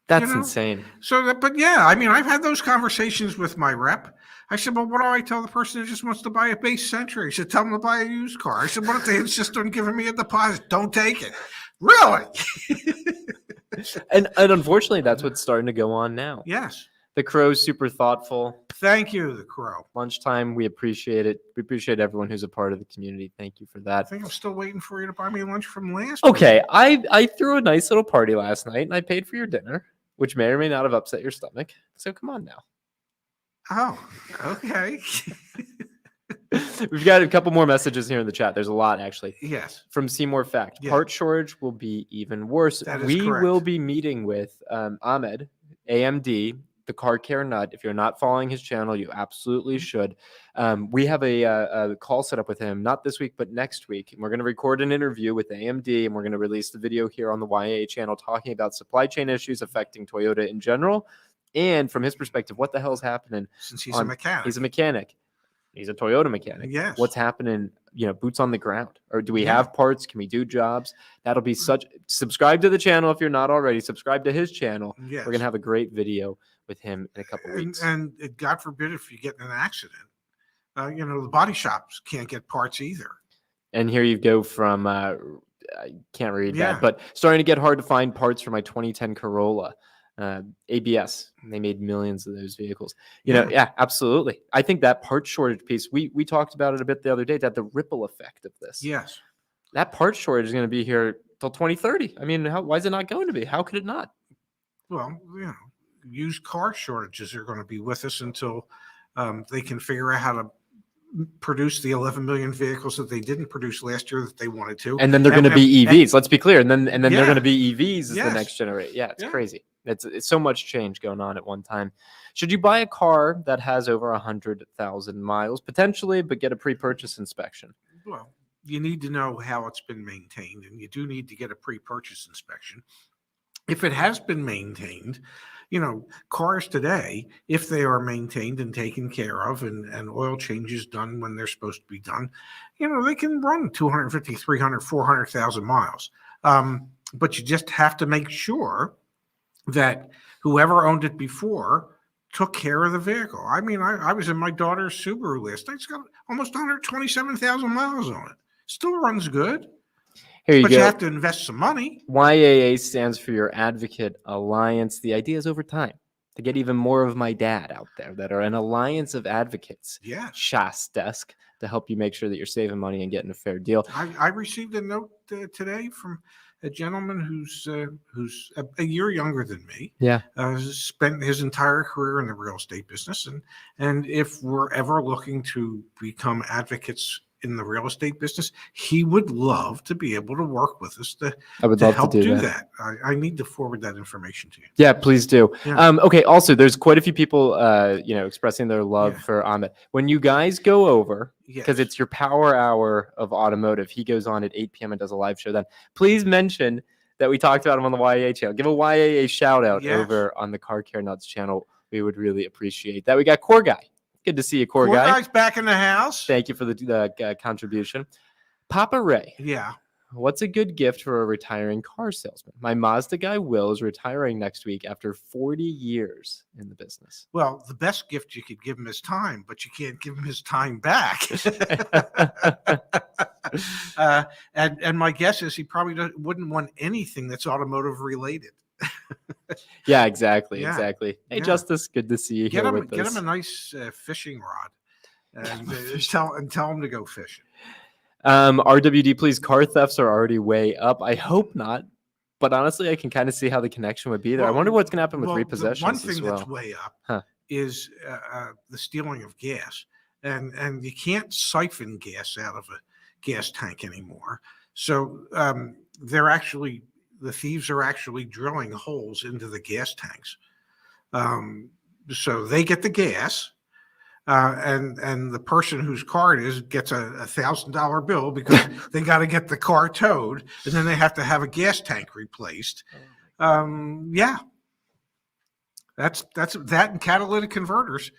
Speaker 2: that's insane.
Speaker 1: So, but yeah, I mean, I've had those conversations with my rep. I said, well, what do I tell the person who just wants to buy a base Century? He said, tell them to buy a used car. I said, what if they insist on giving me a deposit? Don't take it. Really?
Speaker 2: and unfortunately, that's what's starting to go on now.
Speaker 1: Yes.
Speaker 2: The Crow's super thoughtful.
Speaker 1: Thank you, the Crow.
Speaker 2: Lunchtime, we appreciate it. We appreciate everyone who's a part of the community. Thank you for that.
Speaker 1: I think I'm still waiting for you to buy me lunch from last
Speaker 2: Okay, I threw a nice little party last night, and I paid for your dinner, which may or may not have upset your stomach. So come on now.
Speaker 1: Oh, okay.
Speaker 2: We've got a couple more messages here in the chat. There's a lot, actually.
Speaker 1: Yes.
Speaker 2: From Seymour Fact.
Speaker 1: Yeah.
Speaker 2: Part shortage will be even worse.
Speaker 1: That is
Speaker 2: we
Speaker 1: correct.
Speaker 2: will be meeting with Ahmed, AMD, the Car Care Nut. If you're not following his channel, you absolutely should. We have a call set up with him, not this week, but next week. And we're going to record an interview with AMD, and we're going to release the video here on the YAA channel talking about supply chain issues affecting Toyota in general. And from his perspective, what the hell's happening?
Speaker 1: Since he's a mechanic.
Speaker 2: He's a mechanic. He's a Toyota mechanic.
Speaker 1: Yes.
Speaker 2: What's happening, boots on the ground? Or do we have parts? Can we do jobs? That'll be subscribe to the channel if you're not already. Subscribe to his channel.
Speaker 1: Yes.
Speaker 2: We're going to have a great video with him in a couple weeks.
Speaker 1: And God forbid if you get in an accident, the body shops can't get parts either.
Speaker 2: And here you go from, I can't read that, but starting to get hard to find parts for my 2010 Corolla. ABS, they made millions of those vehicles. Yeah, absolutely. I think that part shortage piece, we talked about it a bit the other day, that the ripple effect of this.
Speaker 1: Yes.
Speaker 2: That part shortage is going to be here till 2030. I mean, why is it not going to be? How could it not?
Speaker 1: Well, used car shortages are going to be with us until they can figure out how to produce the 11 million vehicles that they didn't produce last year that they wanted to.
Speaker 2: And then they're going to be EVs. Let's be clear. And then they're going to be EVs as the next generation. Yeah, it's crazy. It's so much change going on at one time. Should you buy a car that has over 100,000 miles potentially, but get a pre-purchase inspection?
Speaker 1: Well, you need to know how it's been maintained, and you do need to get a pre-purchase inspection. If it has been maintained, cars today, if they are maintained and taken care of and oil changes done when they're supposed to be done, they can run 250, 300, 400,000 miles. But you just have to make sure that whoever owned it before took care of the vehicle. I mean, I was in my daughter's Subaru list. It's got almost 127,000 miles on it. Still runs good.
Speaker 2: Here you
Speaker 1: but
Speaker 2: go.
Speaker 1: You have to invest some money.
Speaker 2: YAA stands for Your Advocate Alliance. The idea is over time to get even more of my dad out there that are an alliance of advocates.
Speaker 1: Yeah.
Speaker 2: Shas desk to help you make sure that you're saving money and getting a fair deal.
Speaker 1: I received a note today from a gentleman who's a year younger than me.
Speaker 2: Yeah.
Speaker 1: Spent his entire career in the real estate business. And if we're ever looking to become advocates in the real estate business, he would love to be able to work with us to help do that. I need to forward that information to you.
Speaker 2: Yeah, please do.
Speaker 1: Yeah.
Speaker 2: Okay. Also, there's quite a few people, expressing their love for Ahmed. When you guys go over, because it's your power hour of automotive, he goes on at 8 p.m. and does a live show then. Please mention that we talked about him on the YAA channel. Give a YAA shout out over on the Car Care Nuts channel. We would really appreciate that. We got Core Guy. Good to see you, Core Guy.
Speaker 1: Guy's back in the house.
Speaker 2: Thank you for the contribution. Papa Ray.
Speaker 1: Yeah.
Speaker 2: What's a good gift for a retiring car salesman? My Mazda guy, Will, is retiring next week after 40 years in the business.
Speaker 1: Well, the best gift you could give him is time, but you can't give him his time back. And my guess is he probably wouldn't want anything that's automotive related.
Speaker 2: Yeah, exactly. Hey, Justice, good to see you here with us.
Speaker 1: Get him a nice fishing rod and tell him to go fishing.
Speaker 2: RWD, please. Car thefts are already way up. I hope not, but honestly, I can kind of see how the connection would be there. I wonder what's going to happen with repossessions.
Speaker 1: One thing that's way up is the stealing of gas, and you can't siphon gas out of a gas tank anymore. So the thieves are actually drilling holes into the gas tanks. So they get the gas. and the person whose car it is gets a $1,000 bill because they got to get the car towed, and then they have to have a gas tank replaced. Yeah, that's that, and catalytic converters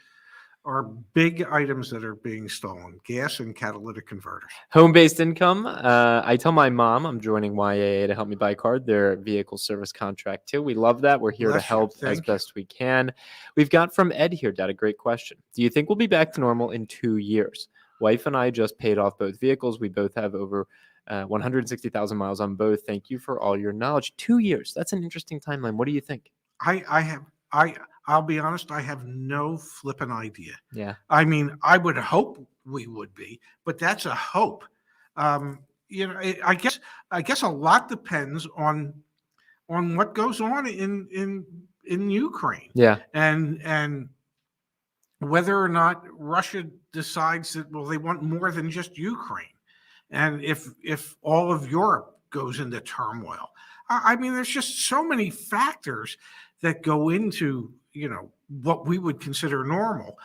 Speaker 1: are big items that are being stolen. Gas and catalytic converters.
Speaker 2: Home-based income. I tell my mom I'm joining YAA to help me buy a car. Their vehicle service contract too. We love that. We're here to help as best we can. We've got from Ed here, Dad, a great question. Do you think we'll be back to normal in 2 years? Wife and I just paid off both vehicles. We both have over 160,000 miles on both. Thank you for all your knowledge. 2 years. That's an interesting timeline. What do you think?
Speaker 1: I'll be honest, I have no flipping idea.
Speaker 2: Yeah.
Speaker 1: I mean, I would hope we would be, but that's a hope. I guess a lot depends on what goes on in Ukraine.
Speaker 2: Yeah.
Speaker 1: And whether or not Russia decides that, well, they want more than just Ukraine. And if all of Europe goes into turmoil. I mean, there's just so many factors that go into, what we would consider normal.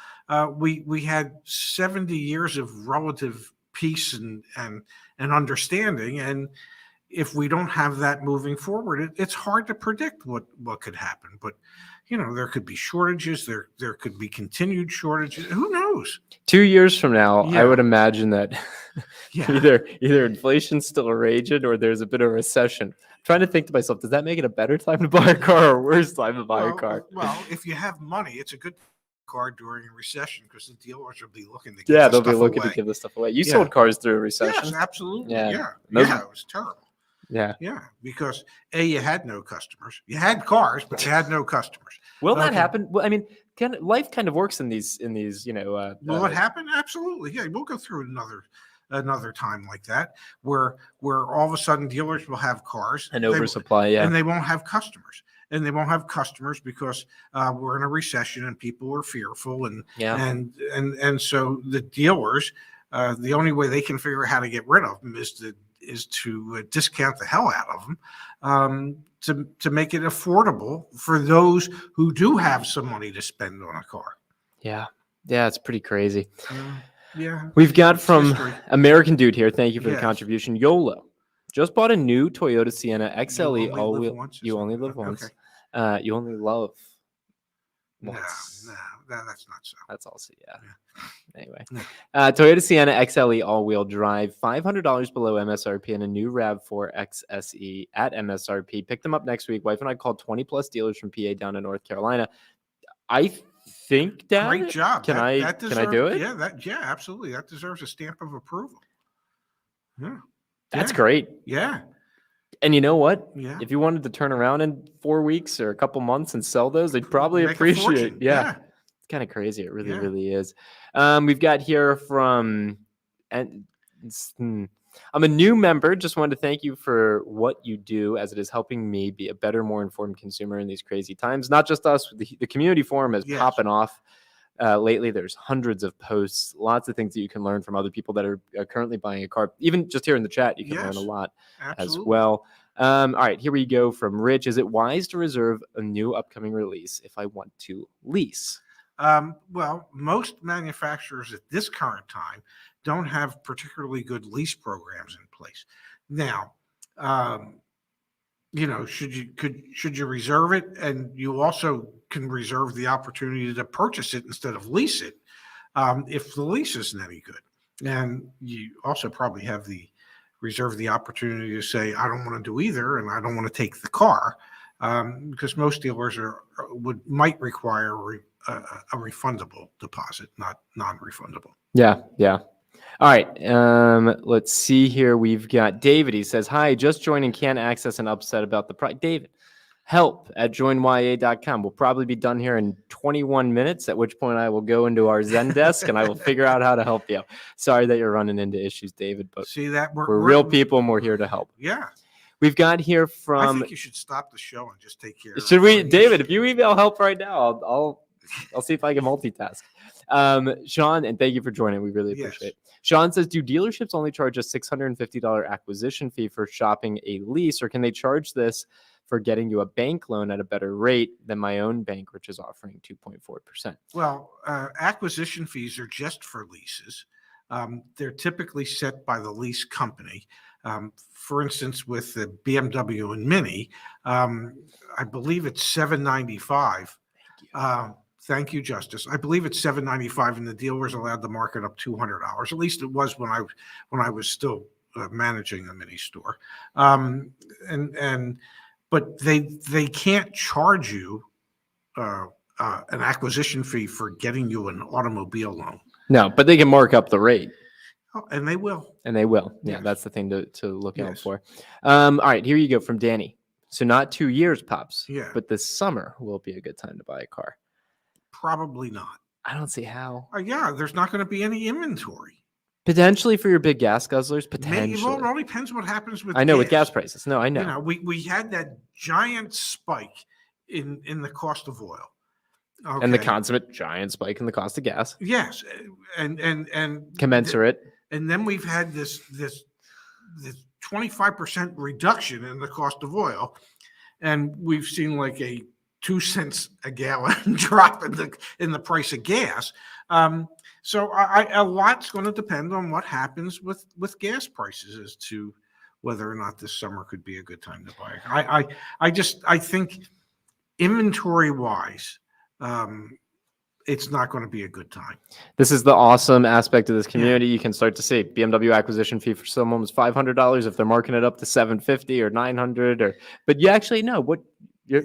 Speaker 1: We had 70 years of relative peace and understanding, and if we don't have that moving forward, it's hard to predict what could happen. But there could be shortages. There could be continued shortages. Who knows?
Speaker 2: 2 years from now, I would imagine that either inflation's still raging or there's a bit of a recession. Trying to think to myself, does that make it a better time to buy a car or a worse time to buy a car?
Speaker 1: Well, if you have money, it's a good car during a recession because the dealers will be looking to give
Speaker 2: they'll be looking to give this stuff away. You sold cars through a recession?
Speaker 1: Yes, absolutely.
Speaker 2: Yeah.
Speaker 1: It was terrible.
Speaker 2: Yeah.
Speaker 1: Yeah, because you had no customers. You had cars, but you had no customers.
Speaker 2: Will that happen? Well, I mean, life kind of works in these.
Speaker 1: Will it happen? Absolutely. Yeah, we'll go through another time like that where all of a sudden dealers will have cars,
Speaker 2: an oversupply,
Speaker 1: and they won't have customers. And they won't have customers because we're in a recession and people are fearful, and so the dealers, the only way they can figure out how to get rid of them is to discount the hell out of them to make it affordable for those who do have some money to spend on a car.
Speaker 2: Yeah, it's pretty crazy.
Speaker 1: Yeah,
Speaker 2: we've got from history. American Dude here. Thank you for the contribution. YOLO just bought a new Toyota Sienna XLE all-wheel. You only live once.
Speaker 1: Okay.
Speaker 2: You only love once.
Speaker 1: No, that's not so.
Speaker 2: That's also Anyway, Toyota Sienna XLE all-wheel drive, $500 below MSRP, and a new RAV4 XSE at MSRP. Pick them up next week. Wife and I called 20 plus dealers from PA down in North Carolina. I think, Dad,
Speaker 1: great job.
Speaker 2: Can I do it?
Speaker 1: Yeah, absolutely. That deserves a stamp of approval. Yeah,
Speaker 2: that's great.
Speaker 1: Yeah.
Speaker 2: And you know what?
Speaker 1: Yeah.
Speaker 2: If you wanted to turn around in 4 weeks or a couple months and sell those, they'd probably appreciate it. Yeah. It's kind of crazy. It really, really is. We've got here from, I'm a new member. Just wanted to thank you for what you do, as it is helping me be a better, more informed consumer in these crazy times. Not just us. The community forum is popping off. Lately, there's hundreds of posts, lots of things that you can learn from other people that are currently buying a car. Even just here in the chat, you can learn a lot as well. All right, here we go from Rich. Is it wise to reserve a new upcoming release if I want to lease?
Speaker 1: Well, most manufacturers at this current time don't have particularly good lease programs in place. Now, should you reserve it, and you also can reserve the opportunity to purchase it instead of lease it if the lease isn't any good. And you also probably have reserve the opportunity to say, I don't want to do either, and I don't want to take the car, because most dealers might require a refundable deposit, not non-refundable.
Speaker 2: Yeah. All right. Let's see here. We've got David. He says, hi, just joining, can't access and upset about the price. David, help@joinya.com. We'll probably be done here in 21 minutes, at which point I will go into our Zen desk and I will figure out how to help you. Sorry that you're running into issues, David, but
Speaker 1: see that
Speaker 2: we're real people and we're here to help.
Speaker 1: Yeah.
Speaker 2: We've got here from.
Speaker 1: I think you should stop the show and just take care of it.
Speaker 2: Should we, David, if you email help right now, I'll see if I can multitask. Sean, and thank you for joining. We really appreciate it. Sean says, do dealerships only charge a $650 acquisition fee for shopping a lease, or can they charge this for getting you a bank loan at a better rate than my own bank, which is offering 2.4%.
Speaker 1: Well, acquisition fees are just for leases. They're typically set by the lease company. For instance, with the BMW and Mini, I believe it's $795. Thank you, Justice. I believe it's $795, and the dealer is allowed to mark it up $200. At least it was when I was still managing a mini store. But they can't charge you an acquisition fee for getting you an automobile loan.
Speaker 2: No, but they can mark up the rate.
Speaker 1: Oh, and they will.
Speaker 2: And they will. Yeah,
Speaker 1: Yes.
Speaker 2: that's the thing to look out
Speaker 1: Yes.
Speaker 2: for. All right, here you go from Danny. So not 2 years, Pops.
Speaker 1: Yeah.
Speaker 2: But this summer will be a good time to buy a car.
Speaker 1: Probably not.
Speaker 2: I don't see how.
Speaker 1: Yeah, there's not going to be any inventory.
Speaker 2: Potentially for your big gas guzzlers,
Speaker 1: Well,
Speaker 2: potentially.
Speaker 1: it all depends what happens with
Speaker 2: I know with gas prices. No, I know.
Speaker 1: You know, we had that giant spike in the cost of oil.
Speaker 2: And the
Speaker 1: Okay.
Speaker 2: consummate giant spike in the cost of gas.
Speaker 1: Yes, and
Speaker 2: Commensurate.
Speaker 1: And then we've had this 25% reduction in the cost of oil, and we've seen like a 2 cents a gallon drop in the price of gas. So a lot's going to depend on what happens with gas prices as to whether or not this summer could be a good time to buy. I think inventory wise, it's not going to be a good time.
Speaker 2: This is the awesome aspect of this community. You can start to see BMW acquisition fee for someone was $500 if they're marking it up to $750 or $900 but you actually know what.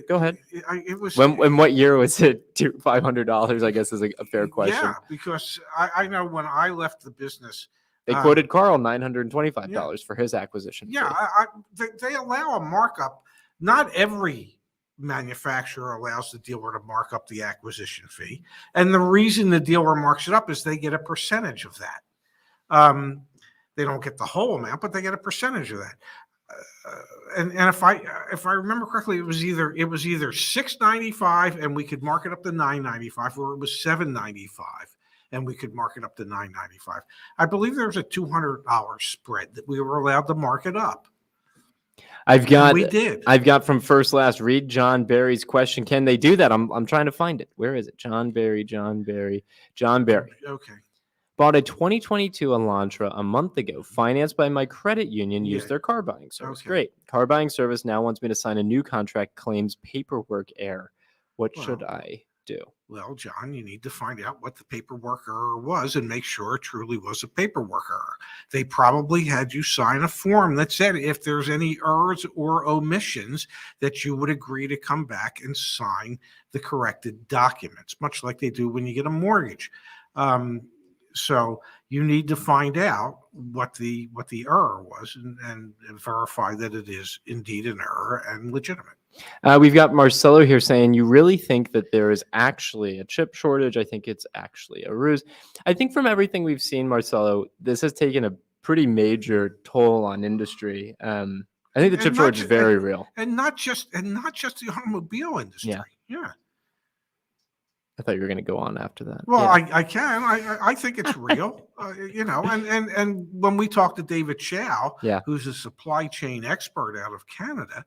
Speaker 2: Go ahead.
Speaker 1: It was
Speaker 2: when what year was it? $500, I guess, is a fair question.
Speaker 1: Yeah, because I know when I left the business,
Speaker 2: They quoted Carl $925 for his acquisition.
Speaker 1: Yeah, they allow a markup. Not every manufacturer allows the dealer to mark up the acquisition fee, and the reason the dealer marks it up is they get a percentage of that. They don't get the whole amount, but they get a percentage of that. And if I remember correctly, it was either $695 and we could mark it up to $995, or it was $795 and we could mark it up to $995. I believe there was a $200 spread that we were allowed to mark it up. We did.
Speaker 2: I've got from First Last. Read John Barry's question. Can they do that? I'm trying to find it. Where is it? John Barry.
Speaker 1: Okay.
Speaker 2: Bought a 2022 Elantra a month ago, financed by my credit union, used their car buying service.
Speaker 1: Okay.
Speaker 2: Great. Car buying service now wants me to sign a new contract, claims paperwork error. What should I do?
Speaker 1: Well, John, you need to find out what the paperwork error was and make sure it truly was a paperwork error. They probably had you sign a form that said if there's any errors or omissions that you would agree to come back and sign the corrected documents, much like they do when you get a mortgage. So you need to find out what the error was and verify that it is indeed an error and legitimate.
Speaker 2: We've got Marcelo here saying, you really think that there is actually a chip shortage? I think it's actually a ruse. I think from everything we've seen, Marcelo, this has taken a pretty major toll on industry. I think the chip shortage is very real.
Speaker 1: And not just the automobile industry. Yeah.
Speaker 2: I thought you were going to go on after that.
Speaker 1: Well, yeah. I think it's real, and when we talk to David Chow, who's a supply chain expert out of Canada,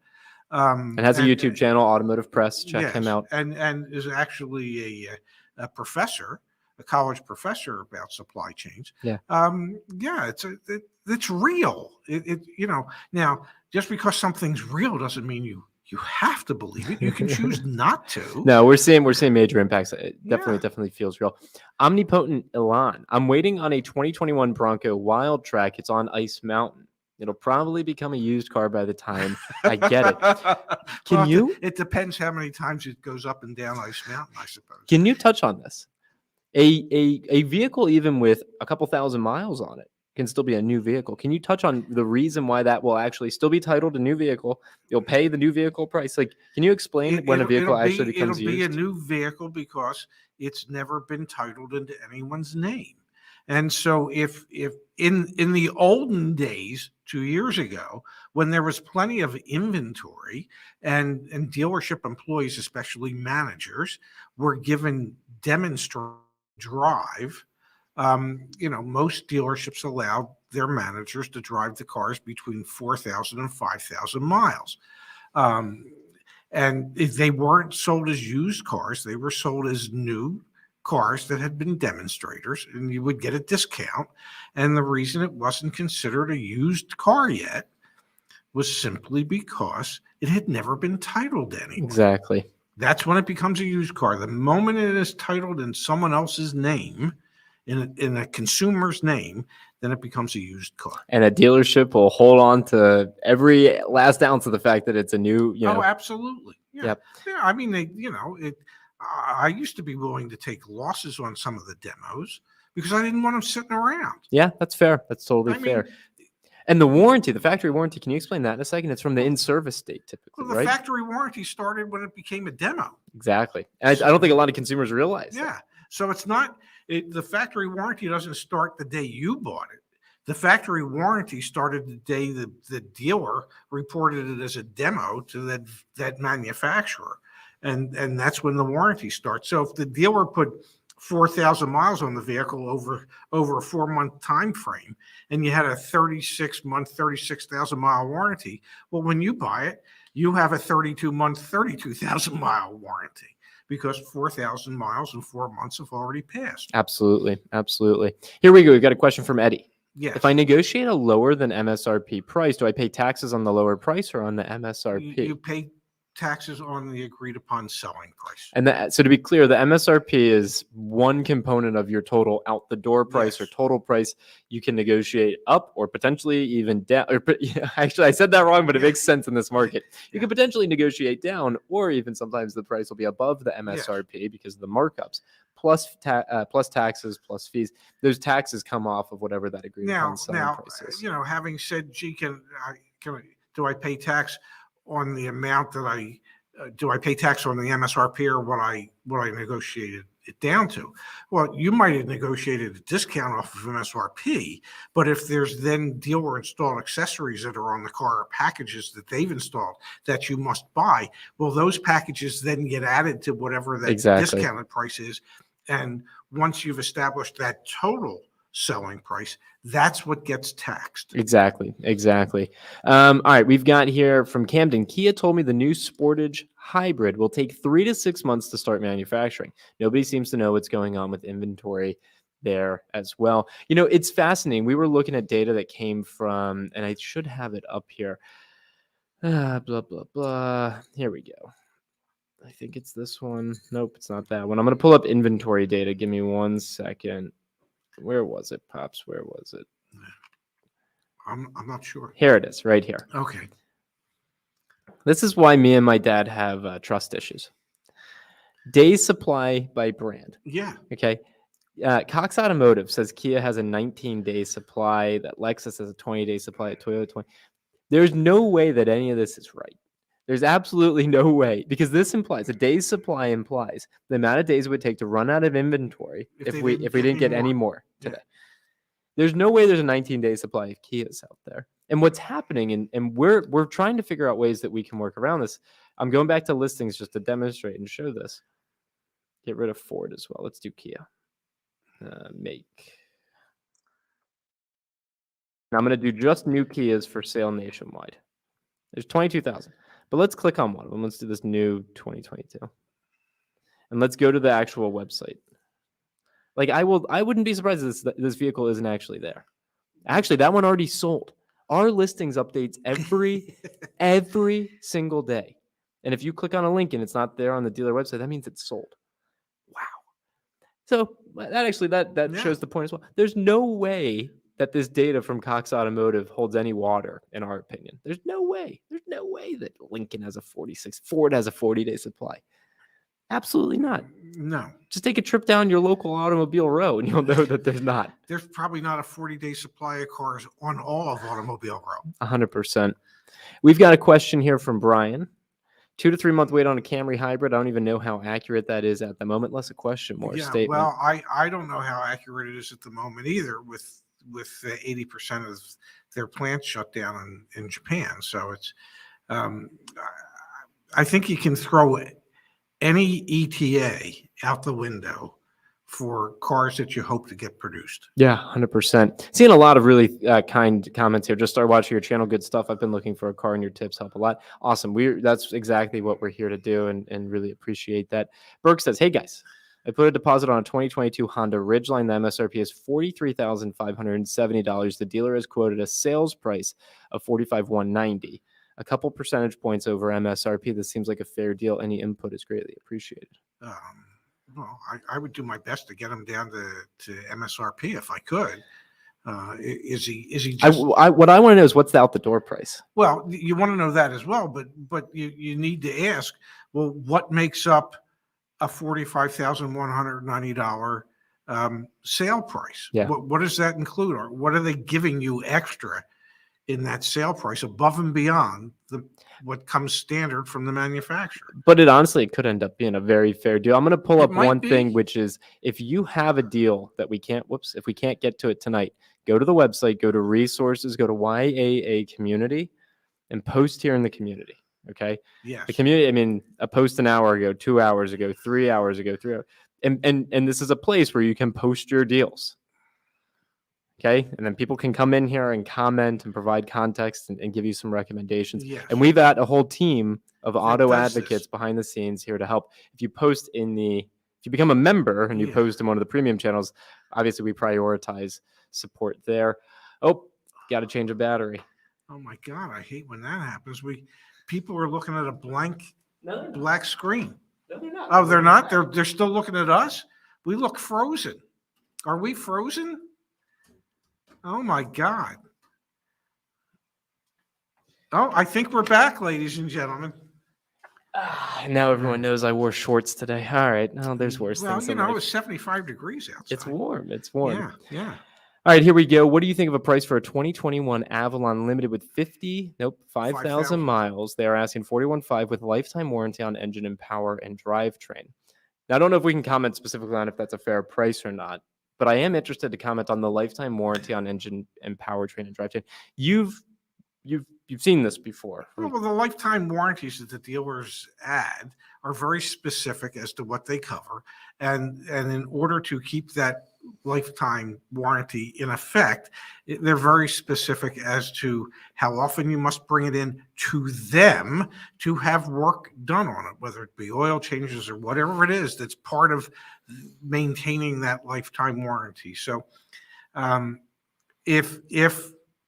Speaker 2: and has a YouTube channel, Automotive Press. Check him out.
Speaker 1: And is actually a professor, a college professor about supply chains. It's real. Now just because something's real doesn't mean you have to believe it. You can choose not to.
Speaker 2: No, we're seeing major impacts. It definitely feels real. Omnipotent Elon. I'm waiting on a 2021 Bronco Wild Track. It's on Ice Mountain. It'll probably become a used car by the time I get it.
Speaker 1: It depends how many times it goes up and down Ice Mountain, I suppose.
Speaker 2: Can you touch on this? A vehicle, even with a couple thousand miles on it, can still be a new vehicle. Can you touch on the reason why that will actually still be titled a new vehicle? You'll pay the new vehicle price. Like, can you explain when a vehicle actually becomes used?
Speaker 1: It'll be a new vehicle because it's never been titled into anyone's name. And so if in the olden days, 2 years ago, when there was plenty of inventory and dealership employees, especially managers, were given demonstrated drive, most dealerships allowed their managers to drive the cars between 4,000 and 5,000 miles. And if they weren't sold as used cars, they were sold as new cars that had been demonstrators, and you would get a discount. And the reason it wasn't considered a used car yet was simply because it had never been titled anywhere.
Speaker 2: Exactly.
Speaker 1: That's when it becomes a used car. The moment it is titled in someone else's name, in a consumer's name, then it becomes a used car.
Speaker 2: And a dealership will hold on to every last ounce of the fact that it's a new,
Speaker 1: Oh, absolutely. Yeah.
Speaker 2: Yep.
Speaker 1: Yeah. I mean, I used to be willing to take losses on some of the demos because I didn't want them sitting around.
Speaker 2: Yeah, that's fair. That's totally
Speaker 1: I
Speaker 2: fair.
Speaker 1: mean,
Speaker 2: And the warranty, the factory warranty, can you explain that in a second? It's from the in-service date typically,
Speaker 1: well, the
Speaker 2: right?
Speaker 1: factory warranty started when it became a demo.
Speaker 2: Exactly. And I don't think a lot of consumers realize that.
Speaker 1: Yeah. So it's not, the factory warranty doesn't start the day you bought it. The factory warranty started the day the dealer reported it as a demo to that manufacturer. And that's when the warranty starts. So if the dealer put 4,000 miles on the vehicle over a 4-month time frame, and you had a 36-month, 36,000 mile warranty, well, when you buy it, you have a 32-month, 32,000 mile warranty because 4,000 miles in 4 months have already passed.
Speaker 2: Absolutely. Absolutely. Here we go. We've got a question from Eddie.
Speaker 1: Yes.
Speaker 2: If I negotiate a lower than MSRP price, do I pay taxes on the lower price or on the MSRP?
Speaker 1: You pay taxes on the agreed upon selling price.
Speaker 2: And so to be clear, the MSRP is one component of your total out the door price or total price. You can negotiate up or potentially even down. Actually, I said that wrong, but it makes sense in this market. You can potentially negotiate down, or even sometimes the price will be above the MSRP because of the markups. Plus taxes, plus fees. Those taxes come off of whatever that agreed upon selling price is.
Speaker 1: Having said, gee, do I pay tax on the amount that do I pay tax on the MSRP or what I negotiated it down to? Well, you might have negotiated a discount off of MSRP, but if there's then dealer installed accessories that are on the car or packages that they've installed that you must buy, well, those packages then get added to whatever that discounted price is. And once you've established that total selling price, that's what gets taxed.
Speaker 2: Exactly. All right, we've got here from Camden. Kia told me the new Sportage hybrid will take 3 to 6 months to start manufacturing. Nobody seems to know what's going on with inventory there as well. It's fascinating. We were looking at data that came from, and I should have it up here. Blah, blah, blah. Here we go. I think it's this one. Nope, it's not that one. I'm going to pull up inventory data. Give me 1 second. Where was it, Pops? Where was it?
Speaker 1: I'm not sure.
Speaker 2: Here it is, right here.
Speaker 1: Okay.
Speaker 2: This is why me and my dad have trust issues. Days supply by brand.
Speaker 1: Yeah.
Speaker 2: Okay. Cox Automotive says Kia has a 19-day supply, that Lexus has a 20-day supply, at Toyota 20. There's no way that any of this is right. There's absolutely no way, because this implies a day's supply implies the amount of days it would take to run out of inventory if we didn't get any more today. Yeah. There's no way there's a 19-day supply of Kias out there. And what's happening, and we're trying to figure out ways that we can work around this. I'm going back to listings just to demonstrate and show this. Get rid of Ford as well. Let's do Kia. Make. Now I'm going to do just new Kias for sale nationwide. There's 22,000. But let's click on one of them. Let's do this new 2022. And let's go to the actual website. Like I wouldn't be surprised if this vehicle isn't actually there. Actually, that one already sold. Our listings updates every single day. And if you click on a link and it's not there on the dealer website, that means it's sold. Wow. So that shows the point as well. There's no way that this data from Cox Automotive holds any water, in our opinion. There's no way. There's no way that Lincoln has Ford has a 40-day supply. Absolutely not.
Speaker 1: No.
Speaker 2: Just take a trip down your local Automobile Row and you'll know that there's not.
Speaker 1: There's probably not a 40-day supply of cars on all of Automobile Row.
Speaker 2: 100%. We've got a question here from Brian. 2 to 3 month wait on a Camry hybrid. I don't even know how accurate that is at the moment. Less a question, more a statement.
Speaker 1: Well, I don't know how accurate it is at the moment either with 80% of their plants shut down in Japan. So it's, I think you can throw any ETA out the window for cars that you hope to get produced.
Speaker 2: Yeah, 100%. Seeing a lot of really kind comments here. Just started watching your channel. Good stuff. I've been looking for a car, and your tips help a lot. Awesome. That's exactly what we're here to do, and really appreciate that. Burke says, "Hey guys, I put a deposit on a 2022 Honda Ridgeline. The MSRP is $43,570. The dealer has quoted a sales price of $45,190. A couple percentage points over MSRP. This seems like a fair deal. Any input is greatly appreciated."
Speaker 1: Well, I would do my best to get him down to MSRP if I could. Is he just?
Speaker 2: What I want to know is what's the out the door price?
Speaker 1: Well, you want to know that as well, but you need to ask, well, what makes up a $45,190 sale price?
Speaker 2: Yeah.
Speaker 1: What does that include, or what are they giving you extra in that sale price above and beyond what comes standard from the manufacturer?
Speaker 2: But it could end up being a very fair deal. I'm going to pull up one thing,
Speaker 1: be.
Speaker 2: which is if you have a deal that if we can't get to it tonight, go to the website, go to resources, go to YAA community, and post here in the community. Okay.
Speaker 1: Yes.
Speaker 2: The community, I mean, a post an hour ago, 2 hours ago, 3 hours ago, 3 hours. And this is a place where you can post your deals. Okay. And then people can come in here and comment and provide context and give you some recommendations.
Speaker 1: Yes.
Speaker 2: And we've got a whole team of
Speaker 1: That
Speaker 2: auto
Speaker 1: does
Speaker 2: advocates
Speaker 1: this.
Speaker 2: behind the scenes here to help. If you post if you become a member and you
Speaker 1: Yeah.
Speaker 2: post in one of the premium channels, obviously we prioritize support there. Oh, got to change a battery.
Speaker 1: Oh my God, I hate when that happens. People are looking at a black screen.
Speaker 2: No, they're not.
Speaker 1: Oh, they're not? They're still looking at us? We look frozen. Are we frozen? Oh my God. Oh, I think we're back, ladies and gentlemen.
Speaker 2: Now everyone knows I wore shorts today. All right. No, there's worse
Speaker 1: Well,
Speaker 2: things in life.
Speaker 1: it's 75 degrees outside.
Speaker 2: It's warm. It's warm.
Speaker 1: Yeah.
Speaker 2: All right, here we go. What do you think of a price for a 2021 Avalon Limited with 5,000 miles? They are asking $41,500 with lifetime warranty on engine and power and drivetrain. Now, I don't know if we can comment specifically on if that's a fair price or not, but I am interested to comment on the lifetime warranty on engine and powertrain and drivetrain. You've seen this before.
Speaker 1: Well, the lifetime warranties that the dealers add are very specific as to what they cover. And in order to keep that lifetime warranty in effect, they're very specific as to how often you must bring it in to them to have work done on it, whether it be oil changes or whatever it is that's part of maintaining that lifetime warranty. So if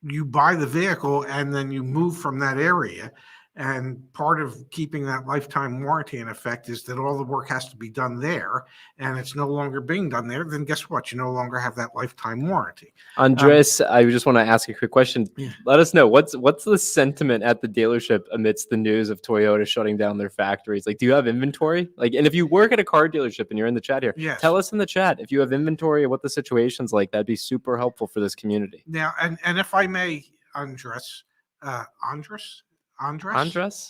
Speaker 1: you buy the vehicle and then you move from that area, and part of keeping that lifetime warranty in effect is that all the work has to be done there, and it's no longer being done there, then guess what? You no longer have that lifetime warranty.
Speaker 2: Andres, I just want to ask a quick question.
Speaker 1: Yeah.
Speaker 2: Let us know what's the sentiment at the dealership amidst the news of Toyota shutting down their factories. Like, do you have inventory? Like, and if you work at a car dealership and you're in the chat here,
Speaker 1: Yes.
Speaker 2: Tell us in the chat if you have inventory or what the situation's like. That'd be super helpful for this community.
Speaker 1: Now, and if I may, Andres,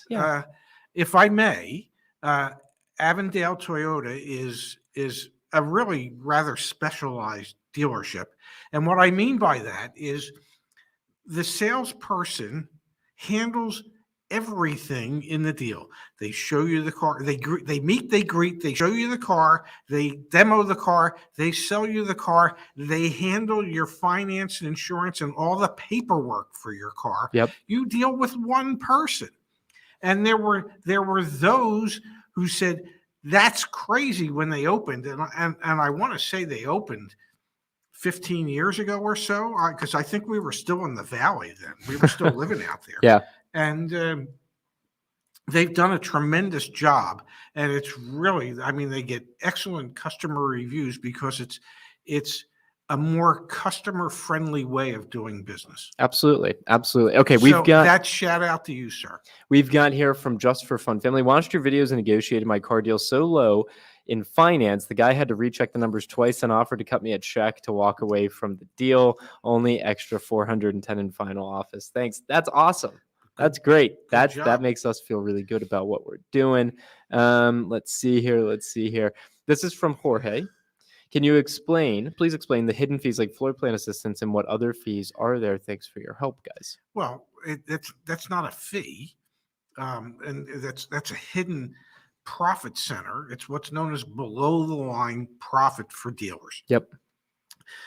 Speaker 2: Yeah.
Speaker 1: if I may, Avondale Toyota is a really rather specialized dealership. And what I mean by that is the salesperson handles everything in the deal. They show you the car, they meet, they greet, they show you the car, they demo the car, they sell you the car, they handle your finance and insurance and all the paperwork for your car.
Speaker 2: Yep.
Speaker 1: You deal with one person. And there were those who said that's crazy when they opened, and I want to say they opened 15 years ago or so, because I think we were still in the valley then. We were still living out there.
Speaker 2: Yeah.
Speaker 1: And they've done a tremendous job, and it's really, I mean, they get excellent customer reviews because it's a more customer-friendly way of doing business.
Speaker 2: Absolutely. Okay, we've got
Speaker 1: that. Shout out to you, sir.
Speaker 2: We've got here from Just for Fun Family. Watched your videos and negotiated my car deal so low in finance. The guy had to recheck the numbers twice and offered to cut me a check to walk away from the deal. Only extra $410 in final office. Thanks. That's awesome. That's great. That makes us feel really good about what we're doing. Let's see here. This is from Jorge. Can you please explain the hidden fees like floor plan assistance and what other fees are there? Thanks for your help, guys.
Speaker 1: Well, that's not a fee, and that's a hidden profit center. It's what's known as below the line profit for dealers.
Speaker 2: Yep.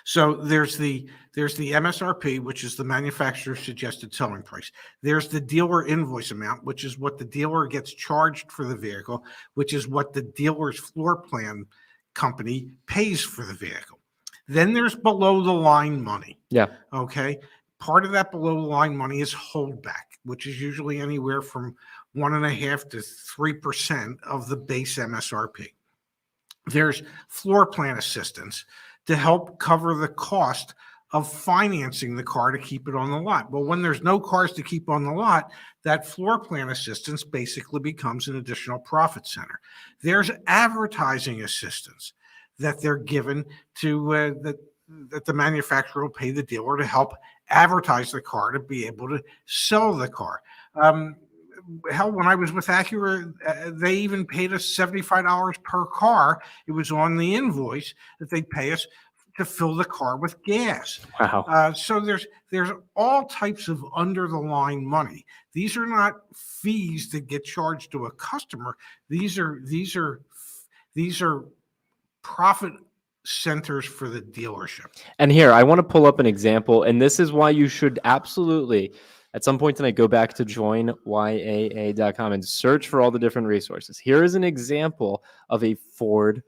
Speaker 1: So there's the MSRP, which is the manufacturer's suggested selling price. There's the dealer invoice amount, which is what the dealer gets charged for the vehicle, which is what the dealer's floor plan company pays for the vehicle. Then there's below the line money.
Speaker 2: Yeah.
Speaker 1: Okay. Part of that below the line money is holdback, which is usually anywhere from 1.5% to 3% of the base MSRP. There's floor plan assistance to help cover the cost of financing the car to keep it on the lot. Well, when there's no cars to keep on the lot, that floor plan assistance basically becomes an additional profit center. There's advertising assistance that they're given to that the manufacturer will pay the dealer to help advertise the car to be able to sell the car. Hell, when I was with Acura, they even paid us $75 per car. It was on the invoice that they pay us to fill the car with gas.
Speaker 2: Wow.
Speaker 1: So there's all types of under the line money. These are not fees that get charged to a customer. These are profit centers for the dealership.
Speaker 2: And here, I want to pull up an example, and this is why you should absolutely, at some point tonight, go back to joinyaa.com and search for all the different resources. Here is an example of a Ford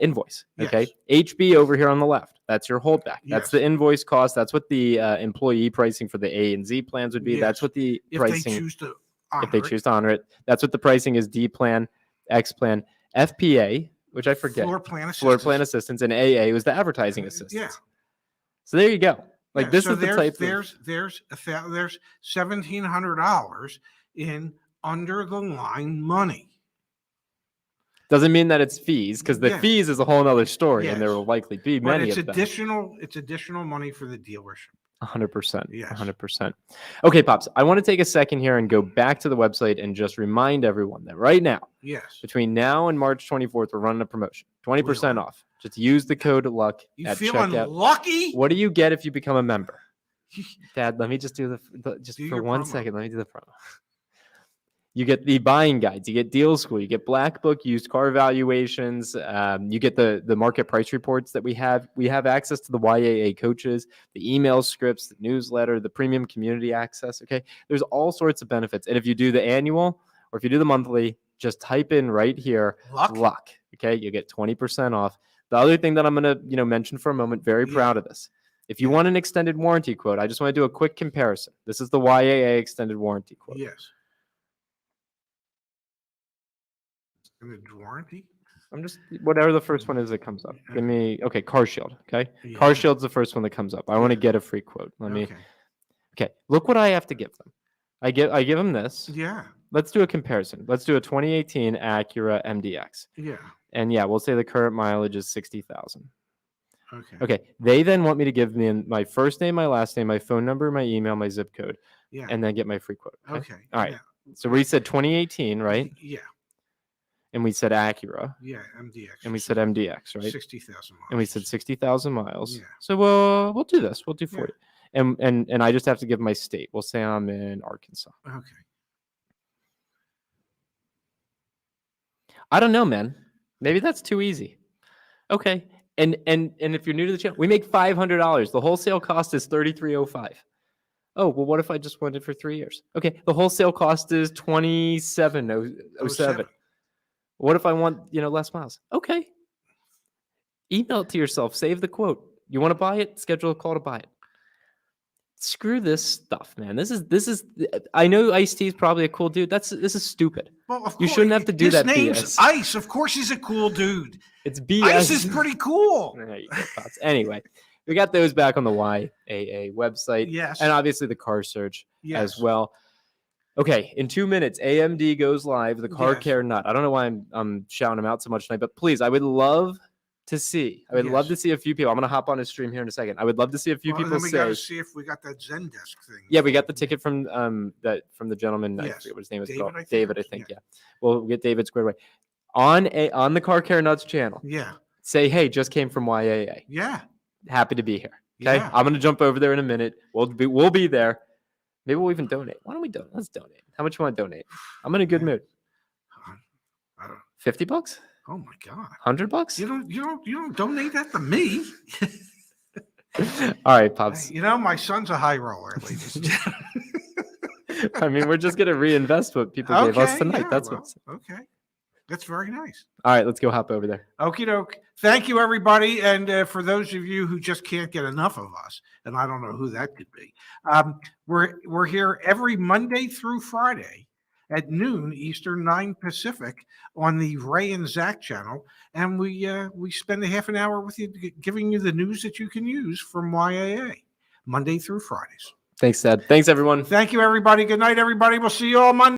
Speaker 2: invoice. Okay. Yes. HB over here on the left. That's your holdback. That's the invoice cost. That's what the employee pricing for the A and Z plans would be. Yes. That's what the pricing, if they choose to honor it. That's what the pricing is. D plan, X plan, FPA, which I forget. Floor plan assistance, and AA was the advertising assistance.
Speaker 1: Yeah.
Speaker 2: So there you go. Like this is the type.
Speaker 1: There's $1,700 in under the line money.
Speaker 2: Doesn't mean that it's fees, because the fees is a whole other story, and there will likely be many of them.
Speaker 1: It's additional money for the dealership.
Speaker 2: 100%.
Speaker 1: Yes.
Speaker 2: 100%. Okay, Pops, I want to take a second here and go back to the website and just remind everyone that right now, between now and March 24th, we're running a promotion. 20% off. Just use the code LUCK at
Speaker 1: feeling
Speaker 2: checkout.
Speaker 1: Lucky?
Speaker 2: What do you get if you become a member? Dad, let me just do for 1 second. Let me do the promo. You get the buying guides, you get Deal School, you get Black Book, used car valuations, you get the market price reports that we have. We have access to the YAA coaches, the email scripts, the newsletter, the premium community access. Okay, there's all sorts of benefits. And if you do the annual or if you do the monthly, just type in right here, luck. Okay, you get 20% off. The other thing that I'm going to mention for a moment, very proud of this. If you want an extended warranty quote, I just want to do a quick comparison. This is the YAA extended warranty quote.
Speaker 1: Yes. Warranty?
Speaker 2: I'm just whatever the first one is that comes up. Give me Car Shield. Okay, Car Shield's the first one that comes up. I want to get a free quote. Okay. Look what I have to give them. I give them this.
Speaker 1: Yeah.
Speaker 2: Let's do a comparison. Let's do a 2018 Acura MDX.
Speaker 1: Yeah.
Speaker 2: And we'll say the current mileage is 60,000.
Speaker 1: Okay.
Speaker 2: They then want me to give me my first name, my last name, my phone number, my email, my zip code, and then get my free quote.
Speaker 1: Okay.
Speaker 2: All right. So we said 2018, right?
Speaker 1: Yeah.
Speaker 2: And we said Acura.
Speaker 1: Yeah, MDX.
Speaker 2: And we said MDX, right?
Speaker 1: 60,000 miles.
Speaker 2: And we said 60,000 miles.
Speaker 1: Yeah.
Speaker 2: So we'll do this. We'll do 40. And I just have to give my state. We'll say I'm in Arkansas.
Speaker 1: Okay.
Speaker 2: I don't know, man. Maybe that's too easy. Okay. And if you're new to the channel, we make $500. The wholesale cost is $33.05. Oh, well, what if I just wanted it for 3 years? Okay. The wholesale cost is $27.07. What if I want, less miles? Okay. Email it to yourself. Save the quote. You want to buy it? Schedule a call to buy it. Screw this stuff, man. This is. I know Ice-T is probably a cool dude. This is stupid.
Speaker 1: Well,
Speaker 2: you shouldn't have to do that.
Speaker 1: His name's Ice. Of course, he's a cool dude.
Speaker 2: It's BS.
Speaker 1: Ice is pretty cool.
Speaker 2: Anyway, we got those back on the YAA website.
Speaker 1: Yes,
Speaker 2: and obviously the car search as well. Okay, in 2 minutes, AMD goes live. The car care nut. I don't know why I'm shouting him out so much tonight, but please, I would love to see. I would love to see a few people. I'm gonna hop on his stream here in a second. I would love to see a few people
Speaker 1: we gotta see if we got that Zendesk thing.
Speaker 2: Yeah, we got the ticket from the gentleman. I forget what his name is. David, I think. Yeah. We'll get David squared away on the Car Care Nuts channel.
Speaker 1: Yeah.
Speaker 2: Say, hey, just came from YAA.
Speaker 1: Yeah.
Speaker 2: Happy to be here. Okay. Yeah. I'm gonna jump over there in a minute. We'll be there. Maybe we'll even donate. Why don't we donate? Let's donate. How much you want to donate? I'm in a good mood.
Speaker 1: I don't know.
Speaker 2: $50?
Speaker 1: Oh my God.
Speaker 2: $100?
Speaker 1: You don't donate that to me.
Speaker 2: All right, Pops.
Speaker 1: My son's a high roller, ladies and gentlemen.
Speaker 2: I mean, we're just gonna reinvest what people gave us tonight.
Speaker 1: Yeah,
Speaker 2: That's
Speaker 1: well,
Speaker 2: what's
Speaker 1: okay. That's very nice.
Speaker 2: all right. Let's go hop over there.
Speaker 1: Okie doke. Thank you, everybody. And for those of you who just can't get enough of us, and I don't know who that could be, we're here every Monday through Friday at noon Eastern, 9 Pacific on the Ray and Zach channel, and we spend a half an hour with you giving you the news that you can use from YAA Monday through Fridays.
Speaker 2: Thanks, Dad. Thanks, everyone.
Speaker 1: Thank you, everybody. Good night, everybody. We'll see you all Monday.